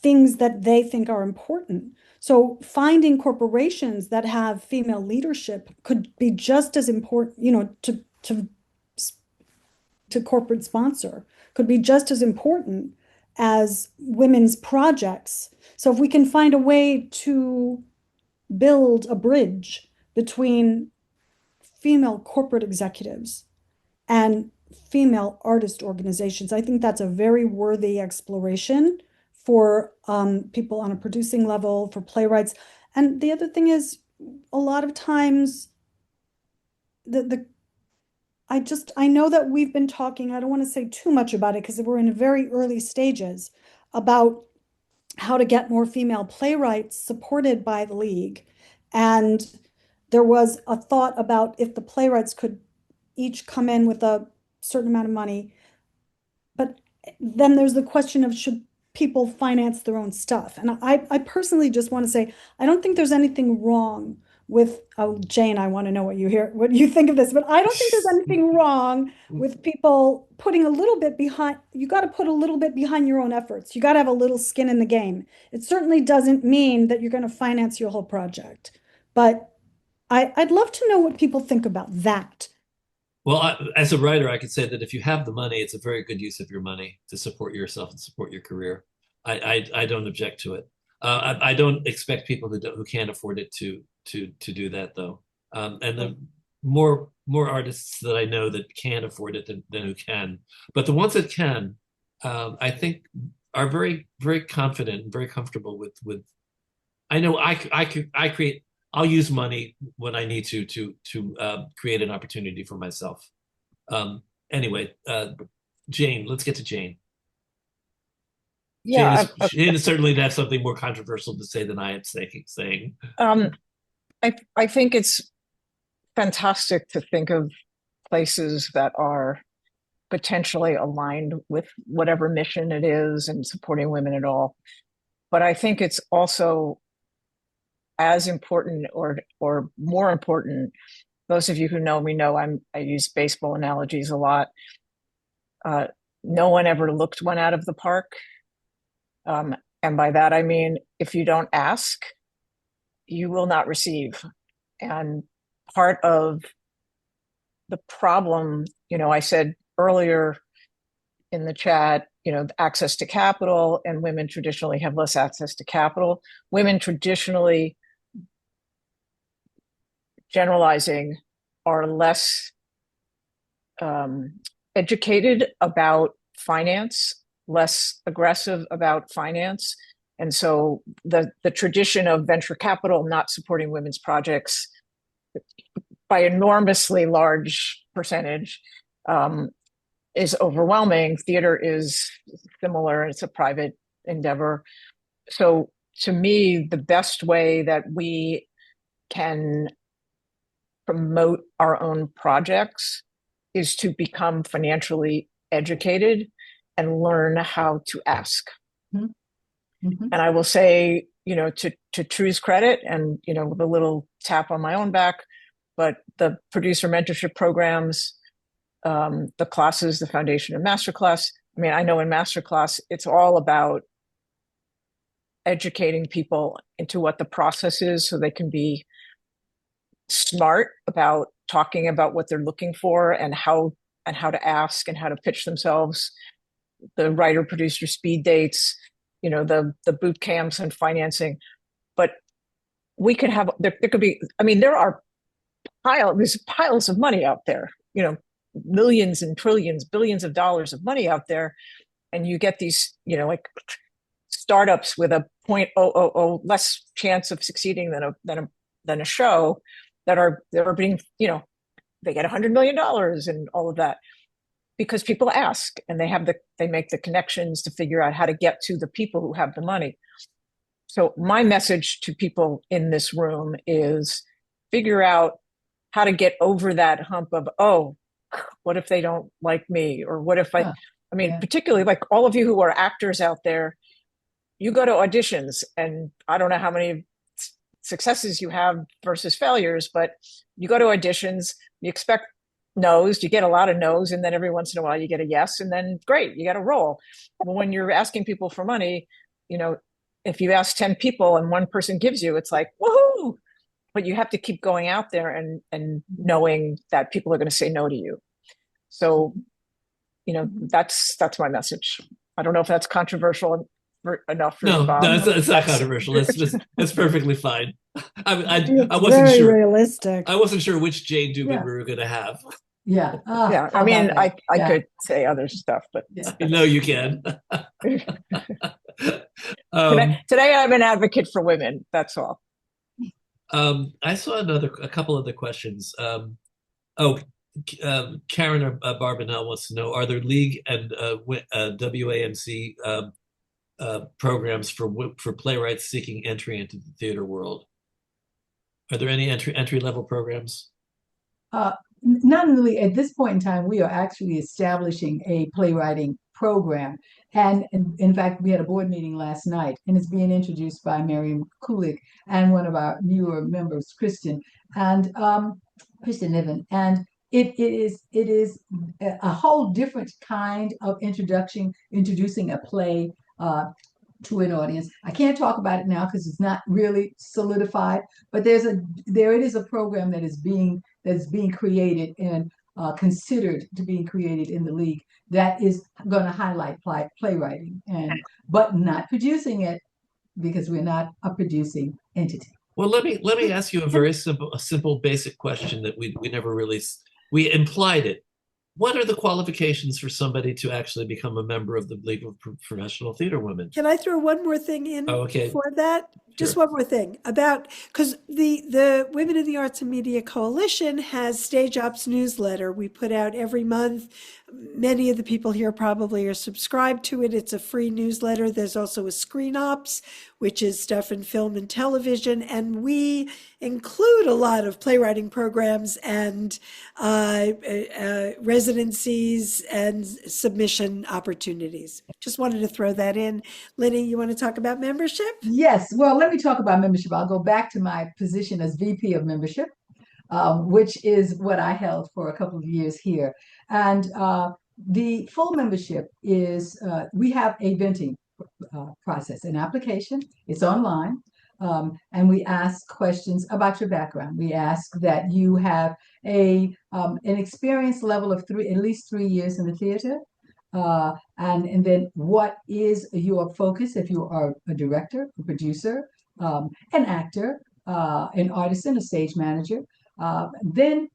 things that they think are important. So finding corporations that have female leadership could be just as important, to corporate sponsor, could be just as important as women's projects. So if we can find a way to build a bridge between female corporate executives and female artist organizations, I think that's a very worthy exploration for people on a producing level, for playwrights. And the other thing is, a lot of times, I know that we've been talking, I don't want to say too much about it because we're in very early stages, about how to get more female playwrights supported by the League. And there was a thought about if the playwrights could each come in with a certain amount of money. But then there's the question of, should people finance their own stuff? And I personally just want to say, I don't think there's anything wrong with, Jane, I want to know what you think of this, but I don't think there's anything wrong with people putting a little bit behind. You got to put a little bit behind your own efforts. You got to have a little skin in the game. It certainly doesn't mean that you're going to finance your whole project, but I'd love to know what people think about that. Well, as a writer, I could say that if you have the money, it's a very good use of your money to support yourself and support your career. I don't object to it. I don't expect people who can't afford it to do that though. And the more artists that I know that can afford it than who can, but the ones that can, I think are very confident and very comfortable with. I know I create. I'll use money when I need to create an opportunity for myself. Anyway, Jane, let's get to Jane. Yeah, Jane is certainly have something more controversial to say than I am saying. I think it's fantastic to think of places that are potentially aligned with whatever mission it is and supporting women at all. But I think it's also as important or more important. Those of you who know me know I use baseball analogies a lot. No one ever looked one out of the park. And by that, I mean, if you don't ask, you will not receive. And part of the problem, I said earlier in the chat, access to capital, and women traditionally have less access to capital. Women traditionally, generalizing, are less educated about finance, less aggressive about finance. And so the tradition of venture capital not supporting women's projects by enormously large percentage is overwhelming. Theater is similar. It's a private endeavor. So to me, the best way that we can promote our own projects is to become financially educated and learn how to ask. Mm-hmm. And I will say, to True's credit, and with a little tap on my own back, but the producer mentorship programs, the classes, the foundation and masterclass. I mean, I know in masterclass, it's all about educating people into what the process is so they can be smart about talking about what they're looking for and how to ask and how to pitch themselves. The writer producer speed dates, the boot camps and financing. But we could have, there could be, there are there's piles of money out there, millions and trillions, billions of dollars of money out there. And you get these, like startups with a 0.000 less chance of succeeding than a show that are being, they get $100 million and all of that because people ask and they make the connections to figure out how to get to the people who have the money. So my message to people in this room is figure out how to get over that hump of, oh, what if they don't like me? Or what if particularly like all of you who are actors out there, you go to auditions and I don't know how many successes you have versus failures, but you go to auditions, you expect no's, you get a lot of no's, and then every once in a while you get a yes, and then great, you get a role. But when you're asking people for money, if you ask 10 people and one person gives you, it's like, woohoo! But you have to keep going out there and knowing that people are going to say no to you. So, that's my message. I don't know if that's controversial enough for No, Bob. no, it's not controversial. It's perfectly fine. I wasn't very sure. realistic. I wasn't sure which Jane Dubin we were going to have. Yeah. Yeah. I could say other stuff, but no, you can. Today I'm an advocate for women. That's all. I saw a couple other questions. Karen Barbanel wants to know: are there league and WAMC programs for playwrights seeking entry into the theater world? Are there any entry level programs? Not really. At this point in time, we are actually establishing a playwriting program. And in fact, we had a board meeting last night, and it's being introduced by Miriam Kulik and one of our newer members, Kristen Niven. And it is a whole different kind of introducing a play to an audience. I can't talk about it now because it's not really solidified, but there it is a program that is being created, and considered to be created in the league that is going to highlight playwriting, but not producing it because we're not a producing entity. Well, let me ask you a simple, basic question that we never really we implied it. What are the qualifications for somebody to actually become a member of the League of Professional Theater Women? Can I throw one more thing in okay. for that? Just Sure. one more thing about, because the Women in the Arts and Media Coalition has Stage Ops newsletter we put out every month. Many of the people here probably are subscribed to it. It's a free newsletter. There's also a Screen Ops, which is stuff in film and television, and we include a lot of playwriting programs and residencies and submission opportunities. Just wanted to throw that in. Lynnie, you want to talk about membership? Yes. Well, let me talk about membership. I'll go back to my position as VP of membership, which is what I held for a couple of years here. And the full membership is, we have a venting process, an application. It's online. And we ask questions about your background. We ask that you have an experience level of at least 3 years in the theater. And then what is your focus if you are a director, a producer, an actor, an artisan, a stage manager. Then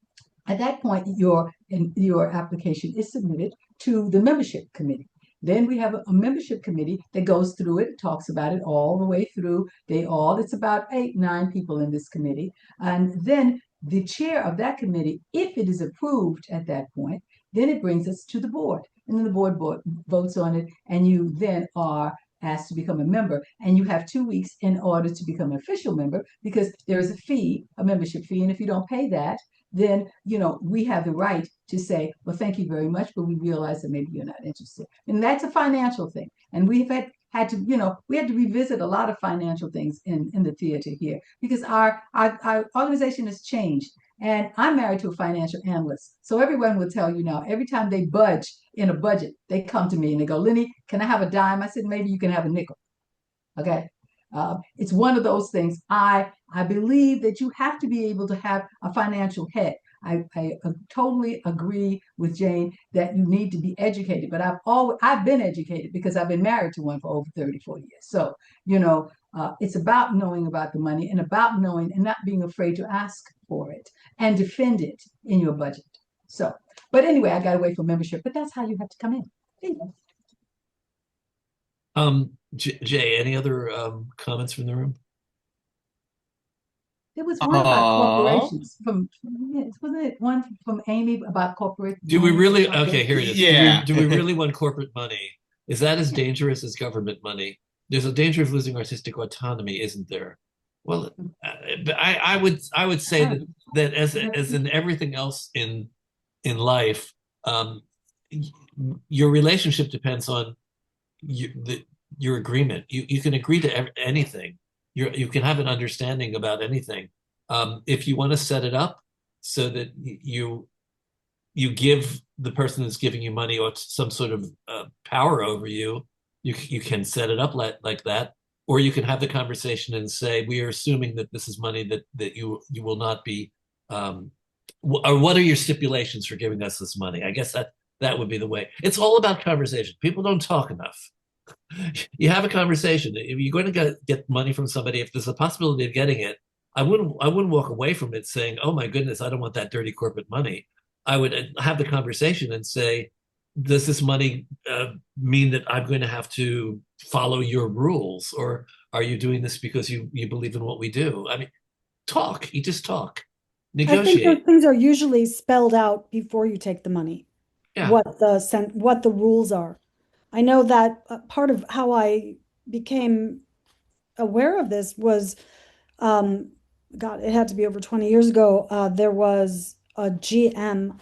at that point, your application is submitted to the membership committee. Then we have a membership committee that goes through it, talks about it all the way through. It's about 8, 9 people in this committee. And then the chair of that committee, if it is approved at that point, then it brings us to the board. And then the board votes on it, and you then are asked to become a member. And you have 2 weeks in order to become an official member, because there is a fee, a membership fee. And if you don't pay that, then we have the right to say, well, thank you very much, but we realize that maybe you're not interested. And that's a financial thing. And we've had to, we had to revisit a lot of financial things in the theater here, because our organization has changed. And I'm married to a financial analyst. So everyone will tell you now, every time they budge in a budget, they come to me and they go, Lynnie, can I have a dime? I said, maybe you can have a nickel. Okay. It's one of those things. I believe that you have to be able to have a financial head. I totally agree with Jane that you need to be educated, but I've been educated because I've been married to one for over 34 years. So, it's about knowing about the money, and about knowing and not being afraid to ask for it and defend it in your budget. So, but anyway, I got away from membership, but that's how you have to come in. There you go. Jay, any other comments from the room? There was one about corporations wasn't it one from Amy about corporations? Do we really? Okay, here it is. Yeah. Do we really want corporate money? Is that as dangerous as government money? There's a danger of losing artistic autonomy, isn't there? Well, I would say that as in everything else in life, your relationship depends on your agreement. You can agree to anything. You can have an understanding about anything. If you want to set it up so that you give the person that's giving you money or some sort of power over you, you can set it up like that. Or you can have the conversation and say, we are assuming that this is money that you will not be, or what are your stipulations for giving us this money? I guess that would be the way. It's all about conversation. People don't talk enough. You have a conversation. If you're going to get money from somebody, if there's a possibility of getting it, I wouldn't walk away from it saying, oh my goodness, I don't want that dirty corporate money. I would have the conversation and say, does this money mean that I'm going to have to follow your rules? Or are you doing this because you believe in what we do? I mean, talk. You just talk. Negotiate. I think those things are usually spelled out before you take the money. Yeah. What the rules are. I know that part of how I became aware of this was, God, it had to be over 20 years ago. There was a GM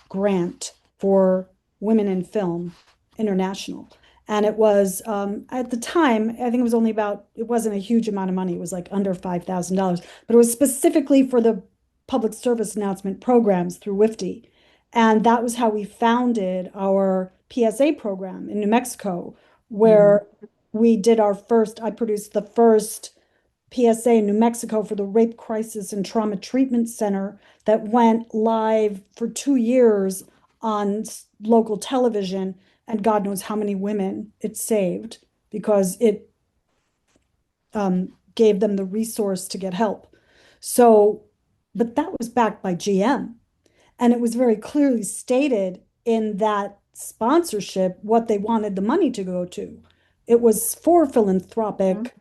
grant for women in film international. And it was, at the time, I think it was only it wasn't a huge amount of money. It was like under $5,000, but it was specifically for the public service announcement programs through WIFTY. And that was how we founded our PSA program in New Mexico, where we did I produced the first PSA in New Mexico for the Rape Crisis and Trauma Treatment Center that went live for 2 years on local television, and God knows how many women it saved because it gave them the resource to get help. So, but that was backed by GM. And it was very clearly stated in that sponsorship what they wanted the money to go to. It was for a philanthropic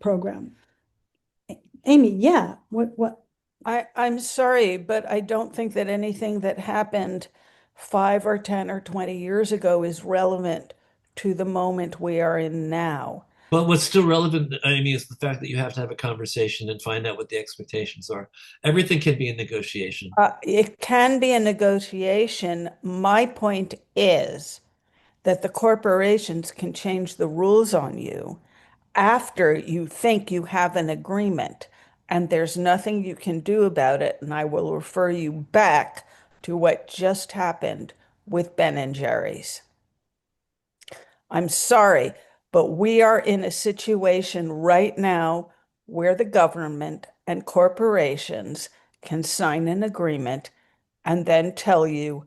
program. Amy, yeah, what? I'm sorry, but I don't think that anything that happened 5 or 10 or 20 years ago is relevant to the moment we are in now. But what's still relevant, Amy, is the fact that you have to have a conversation and find out what the expectations are. Everything can be a negotiation. It can be a negotiation. My point is that the corporations can change the rules on you after you think you have an agreement, and there's nothing you can do about it. And I will refer you back to what just happened with Ben and Jerry's. I'm sorry, but we are in a situation right now where the government and corporations can sign an agreement and then tell you,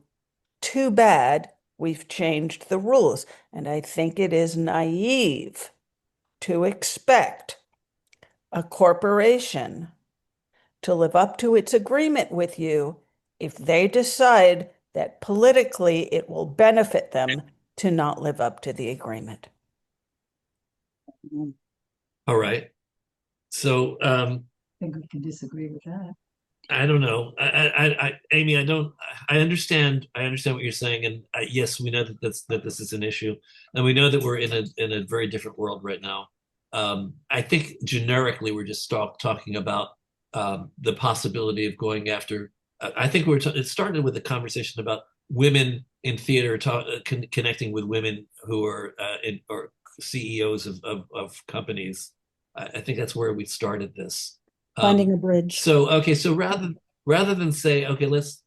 too bad, we've changed the rules. And I think it is naive to expect a corporation to live up to its agreement with you if they decide that politically it will benefit them to not live up to the agreement. All right. So I think we can disagree with that. I don't know. Amy, I understand what you're saying, and yes, we know that this is an issue, and we know that we're in a very different world right now. I think generically we're just talking about the possibility of going after. I think it started with a conversation about women in theater connecting with women who are or CEOs of companies. I think that's where we started this. Finding a bridge. So rather than say, okay, let's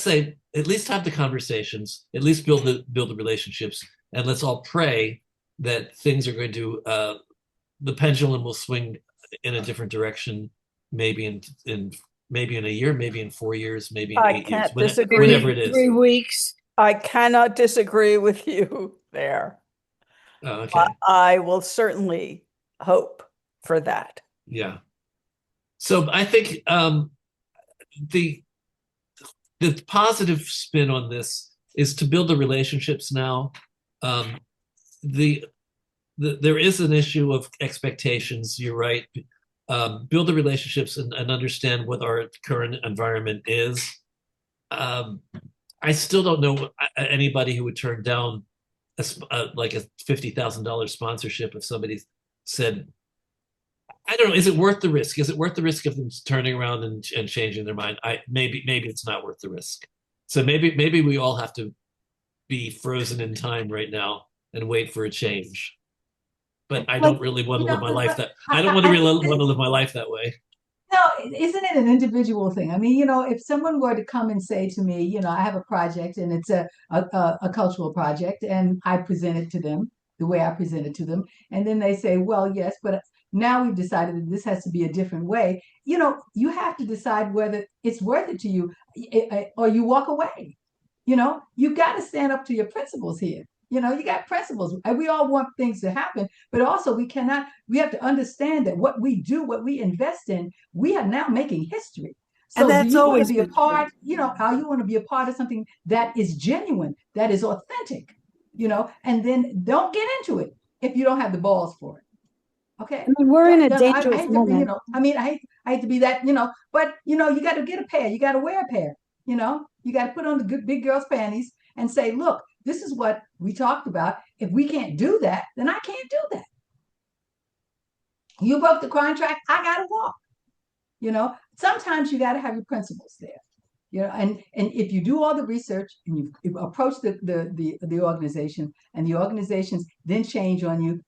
say at least have the conversations, at least build the relationships, and let's all pray that things are going to the pendulum will swing in a different direction, maybe in a year, maybe in 4 years, maybe in 8 years, whatever it is. 3 weeks. I cannot disagree with you there. Oh, okay. I will certainly hope for that. Yeah. So I think the positive spin on this is to build the relationships now. There is an issue of expectations. You're right. Build the relationships and understand what our current environment is. I still don't know anybody who would turn down like a $50,000 sponsorship if somebody said, I don't know, is it worth the risk? Is it worth the risk of them turning around and changing their mind? Maybe it's not worth the risk. So maybe we all have to be frozen in time right now and wait for a change. But I don't really want to live my life that I don't want to really want to live my life that way. No, isn't it an individual thing? I mean, if someone were to come and say to me, I have a project and it's a cultural project, and I present it to them the way I present it to them, and then they say, well, yes, but now we've decided that this has to be a different way. You have to decide whether it's worth it to you, or you walk away. You've got to stand up to your principles here. You got principles. We all want things to happen, but also we have to understand that what we do, what we invest in, we are now making history. So and that's always be a part, how you want to be a part of something that is genuine, that is authentic, and then don't get into it if you don't have the balls for it. Okay. I mean, we're in a dangerous moment. I hate to be that, but you got to get a pair, you got to wear a pair, you got to put on the good big girl's panties and say, look, this is what we talked about. If we can't do that, then I can't do that. You broke the contract, I got to walk. Sometimes you got to have your principles there. And if you do all the research and you approach the organization, and the organizations then change on you,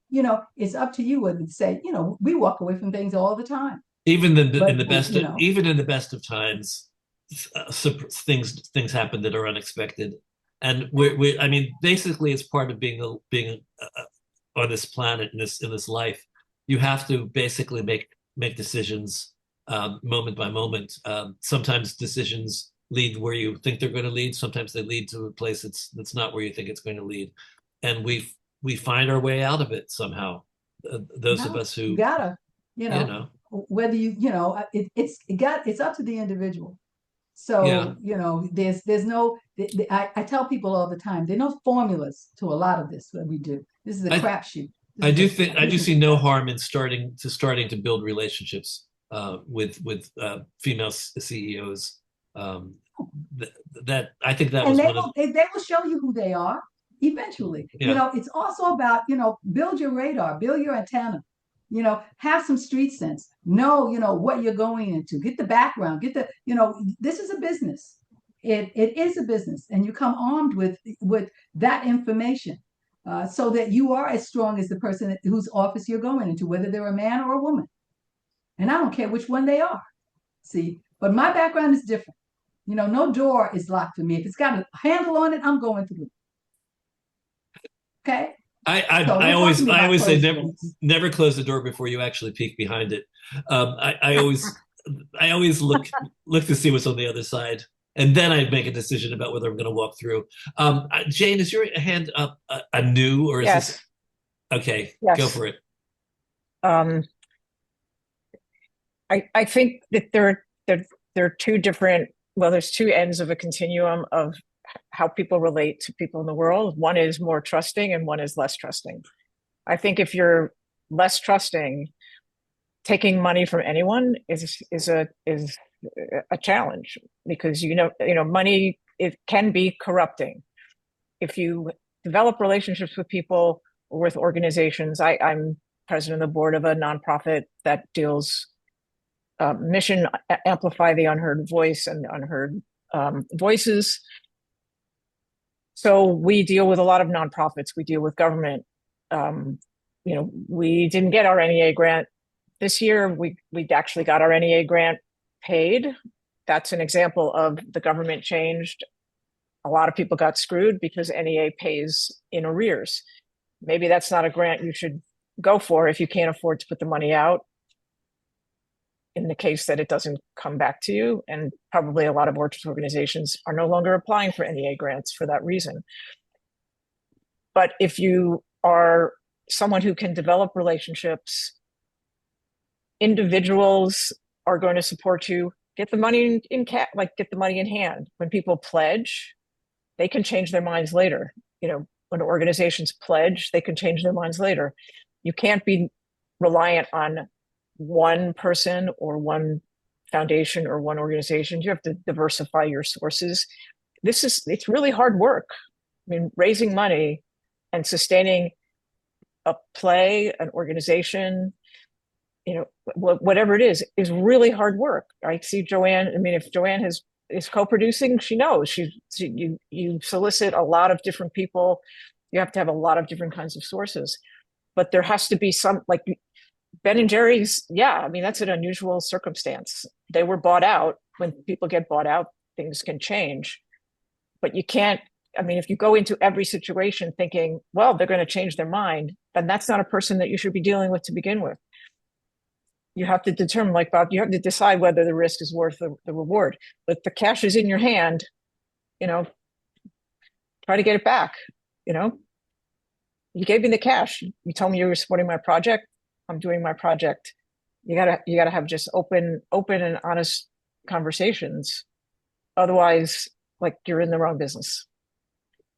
it's up to you whether to say, we walk away from things all the time. Even in the best of times, things happen that are unexpected. And basically, it's part of being on this planet, in this life. you have to basically make decisions moment by moment. Sometimes decisions lead where you think they're going to lead. Sometimes they lead to a place that's not where you think it's going to lead, and we find our way out of it somehow. Those of No, us you who, gotta, you know, whether it's up to the individual. yeah. So, there's no, I tell people all the time, there are no formulas to a lot of this that we do. This is a I crapshoot. I do This I do is see no harm in starting to build relationships with female CEOs. Um, that I think that and was they one of will they will show you who they are eventually. yeah. It's also about, build your radar, build your antenna, have some street sense, know, what you're going into, get the background, this is a business. It is a business, and you come armed with that information, so that you are as strong as the person whose office you're going into, whether they're a man or a woman. And I don't care which one they are. See, but my background is different. No door is locked for me. If it's got a handle on it, I'm going through. Okay. So I don't talk to always me I about always say closed never doors. never close the door before you actually peek behind it. I always look to see what's on the other side, and then I make a decision about whether I'm going to walk through. Jane, is your hand up anew, or is this Yes, okay? Go yes. for it. Um, I think that there are two different, well, there's two ends of a continuum of how people relate to people in the world. One is more trusting and one is less trusting. I think if you're less trusting, taking money from anyone is a challenge, because money, it can be corrupting. If you develop relationships with people or with organizations, I'm president of the board of a nonprofit that deals mission amplify the unheard voice and unheard voices. So we deal with a lot of nonprofits. We deal with government. We didn't get our NEA grant this year. We actually got our NEA grant paid. That's an example of the government changed. A lot of people got screwed because NEA pays in arrears. Maybe that's not a grant you should go for if you can't afford to put the money out, in the case that it doesn't come back to you. And probably a lot of organizations are no longer applying for NEA grants for that reason. But if you are someone who can develop relationships, individuals are going to support you. Get the money get the money in hand. When people pledge, they can change their minds later. When organizations pledge, they can change their minds later. You can't be reliant on one person or one foundation or one organization. You have to diversify your sources. It's really hard work. I mean, raising money and sustaining a play, an organization, whatever it is really hard work. I see Joanne. I mean, if Joanne is co-producing, she knows you solicit a lot of different people. You have to have a lot of different kinds of sources, but there has to be some, like Ben and Jerry's. Yeah, I mean, that's an unusual circumstance. They were bought out. When people get bought out, things can change, but you can't. I mean, if you go into every situation thinking, well, they're going to change their mind, then that's not a person that you should be dealing with to begin with. You have to determine, like Bob, you have to decide whether the risk is worth the reward. But if the cash is in your hand, try to get it back. You gave me the cash. You told me you were supporting my project. I'm doing my project. You gotta have just open and honest conversations. Otherwise, like, you're in the wrong business.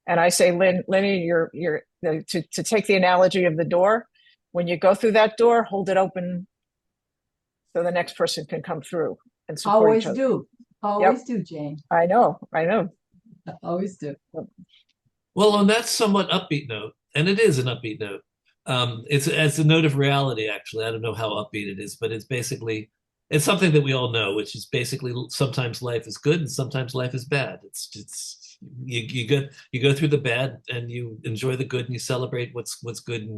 And I say, Lynnie, to take the analogy of the door, when you go through that door, hold it open so the next person can come through and support Always each other. do. Always do, Jane. I know. Always do. Well, on that somewhat upbeat note, and it is an upbeat note, it's a note of reality, actually. I don't know how upbeat it is, but it's something that we all know, which is basically sometimes life is good and sometimes life is bad. You go through the bad and you enjoy the good and you celebrate what's good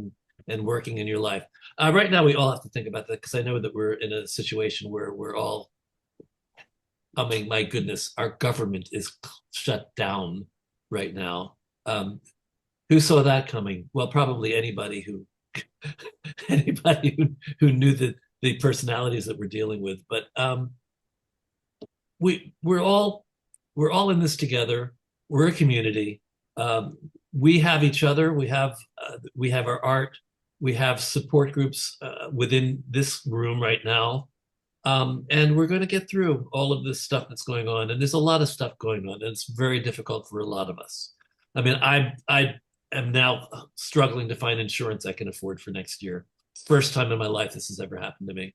and working in your life. Right now, we all have to think about that, because I know that we're in a situation where we're all, I mean, my goodness, our government is shut down right now. Who saw that coming? Well, probably anybody who anybody who knew the personalities that we're dealing with. But we're all in this together. We're a community. We have each other. We have our art. We have support groups within this room right now. And we're going to get through all of this stuff that's going on. And there's a lot of stuff going on, and it's very difficult for a lot of us. I mean, I am now struggling to find insurance I can afford for next year. First time in my life this has ever happened to me.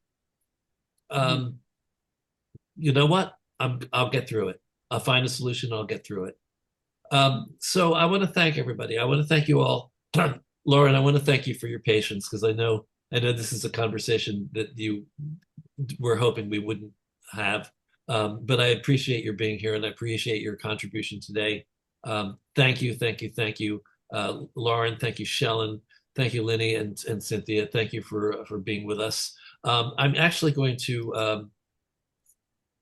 You know what? I'll get through it. I'll find a solution. I'll get through it. So I want to thank everybody. I want to thank you all. Lauren, I want to thank you for your patience, because I know this is a conversation that you were hoping we wouldn't have. But I appreciate your being here, and I appreciate your contribution today. Thank you. Lauren, thank you, Shellen, thank you, Lynnie and Cynthia. Thank you for being with us. I'm actually going to,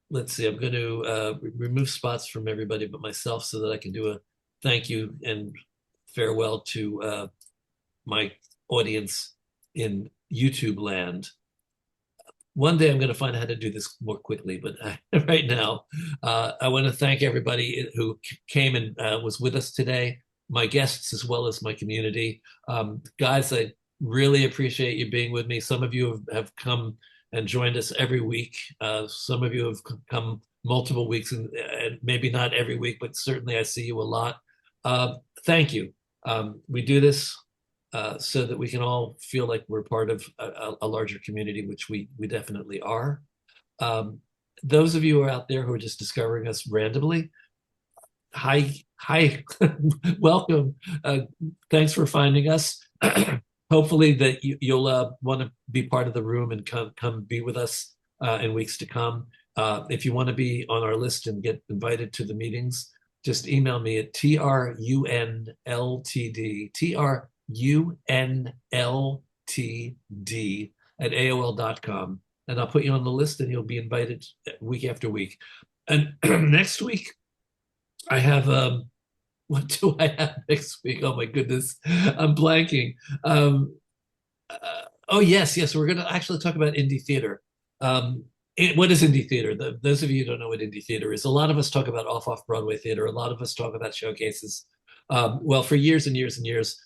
let's see, I'm going to remove spots from everybody but myself so that I can do a thank you and farewell to my audience in YouTube land. One day I'm going to find out how to do this more quickly, but right now, I want to thank everybody who came and was with us today, my guests as well as my community. Guys, I really appreciate you being with me. Some of you have come and joined us every week. Some of you have come multiple weeks, and maybe not every week, but certainly I see you a lot. Thank you. We do this so that we can all feel like we're part of a larger community, which we definitely are. Those of you who are out there who are just discovering us randomly, hi, welcome. Thanks for finding us. Hopefully that you'll want to be part of the room and come be with us in weeks to come. If you want to be on our list and get invited to the meetings, just email me at trunltd@aol.com, and I'll put you on the list, and you'll be invited week after week. And next week, I have what do I have next week? Oh my goodness, I'm blanking. Oh yes, we're going to actually talk about indie theater. What is indie theater? Those of you who don't know what indie theater is, a lot of us talk about off-Broadway theater. A lot of us talk about showcases. Well, for years and years and years,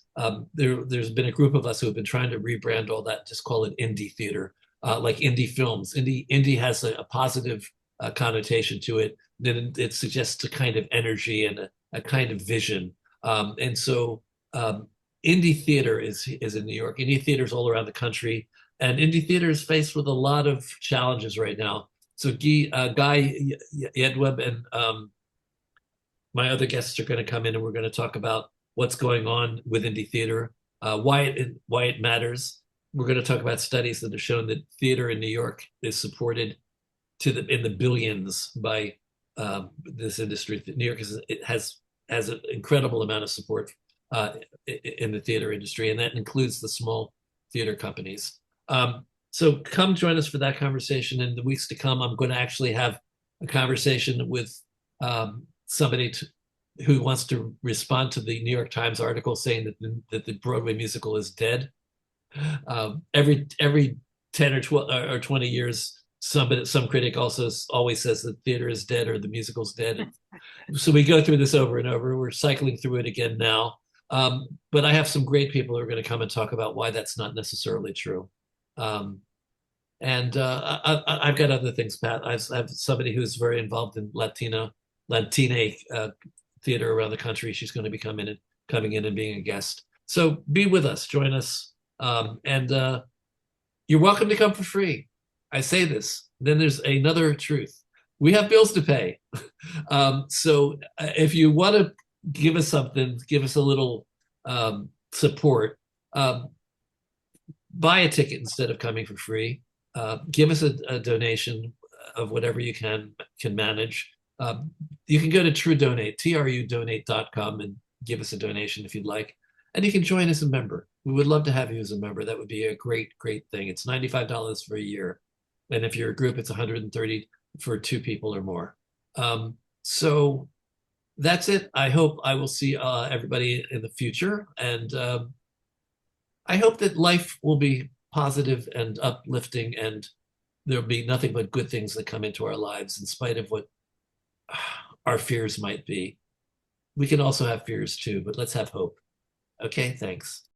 there's been a group of us who have been trying to rebrand all that, just call it indie theater, like indie films. Indie has a positive connotation to it. Then it suggests a kind of energy and a kind of vision. And so indie theater is in New York. Indie theater is all around the country. And indie theater is faced with a lot of challenges right now. So Guy Yedweb and my other guests are going to come in, and we're going to talk about what's going on with indie theater, why it matters. We're going to talk about studies that have shown that theater in New York is supported in the billions by this industry. New York has an incredible amount of support in the theater industry, and that includes the small theater companies. So come join us for that conversation. In the weeks to come, I'm going to actually have a conversation with somebody who wants to respond to the New York Times article saying that the Broadway musical is dead. Every 10 or 12 or 20 years, some critic also always says that theater is dead or the musical's dead. So we go through this over and over. We're cycling through it again now. But I have some great people who are going to come and talk about why that's not necessarily true. I've got other things, Pat. I have somebody who's very involved in Latina theater around the country. She's going to be coming in and being a guest. So be with us, join us, and you're welcome to come for free. I say this. Then there's another truth. We have bills to pay. So if you want to give us something, give us a little support. Buy a ticket instead of coming for free. Give us a donation of whatever you can manage. You can go to TrueDonate, trudonate.com, and give us a donation if you'd like. And you can join as a member. We would love to have you as a member. That would be a great thing. It's $95 for a year. And if you're a group, it's $130 for 2 people or more. So that's it. I hope I will see everybody in the future. And I hope that life will be positive and uplifting, and there'll be nothing but good things that come into our lives in spite of what our fears might be. We can also have fears too, but let's have hope. Okay, thanks.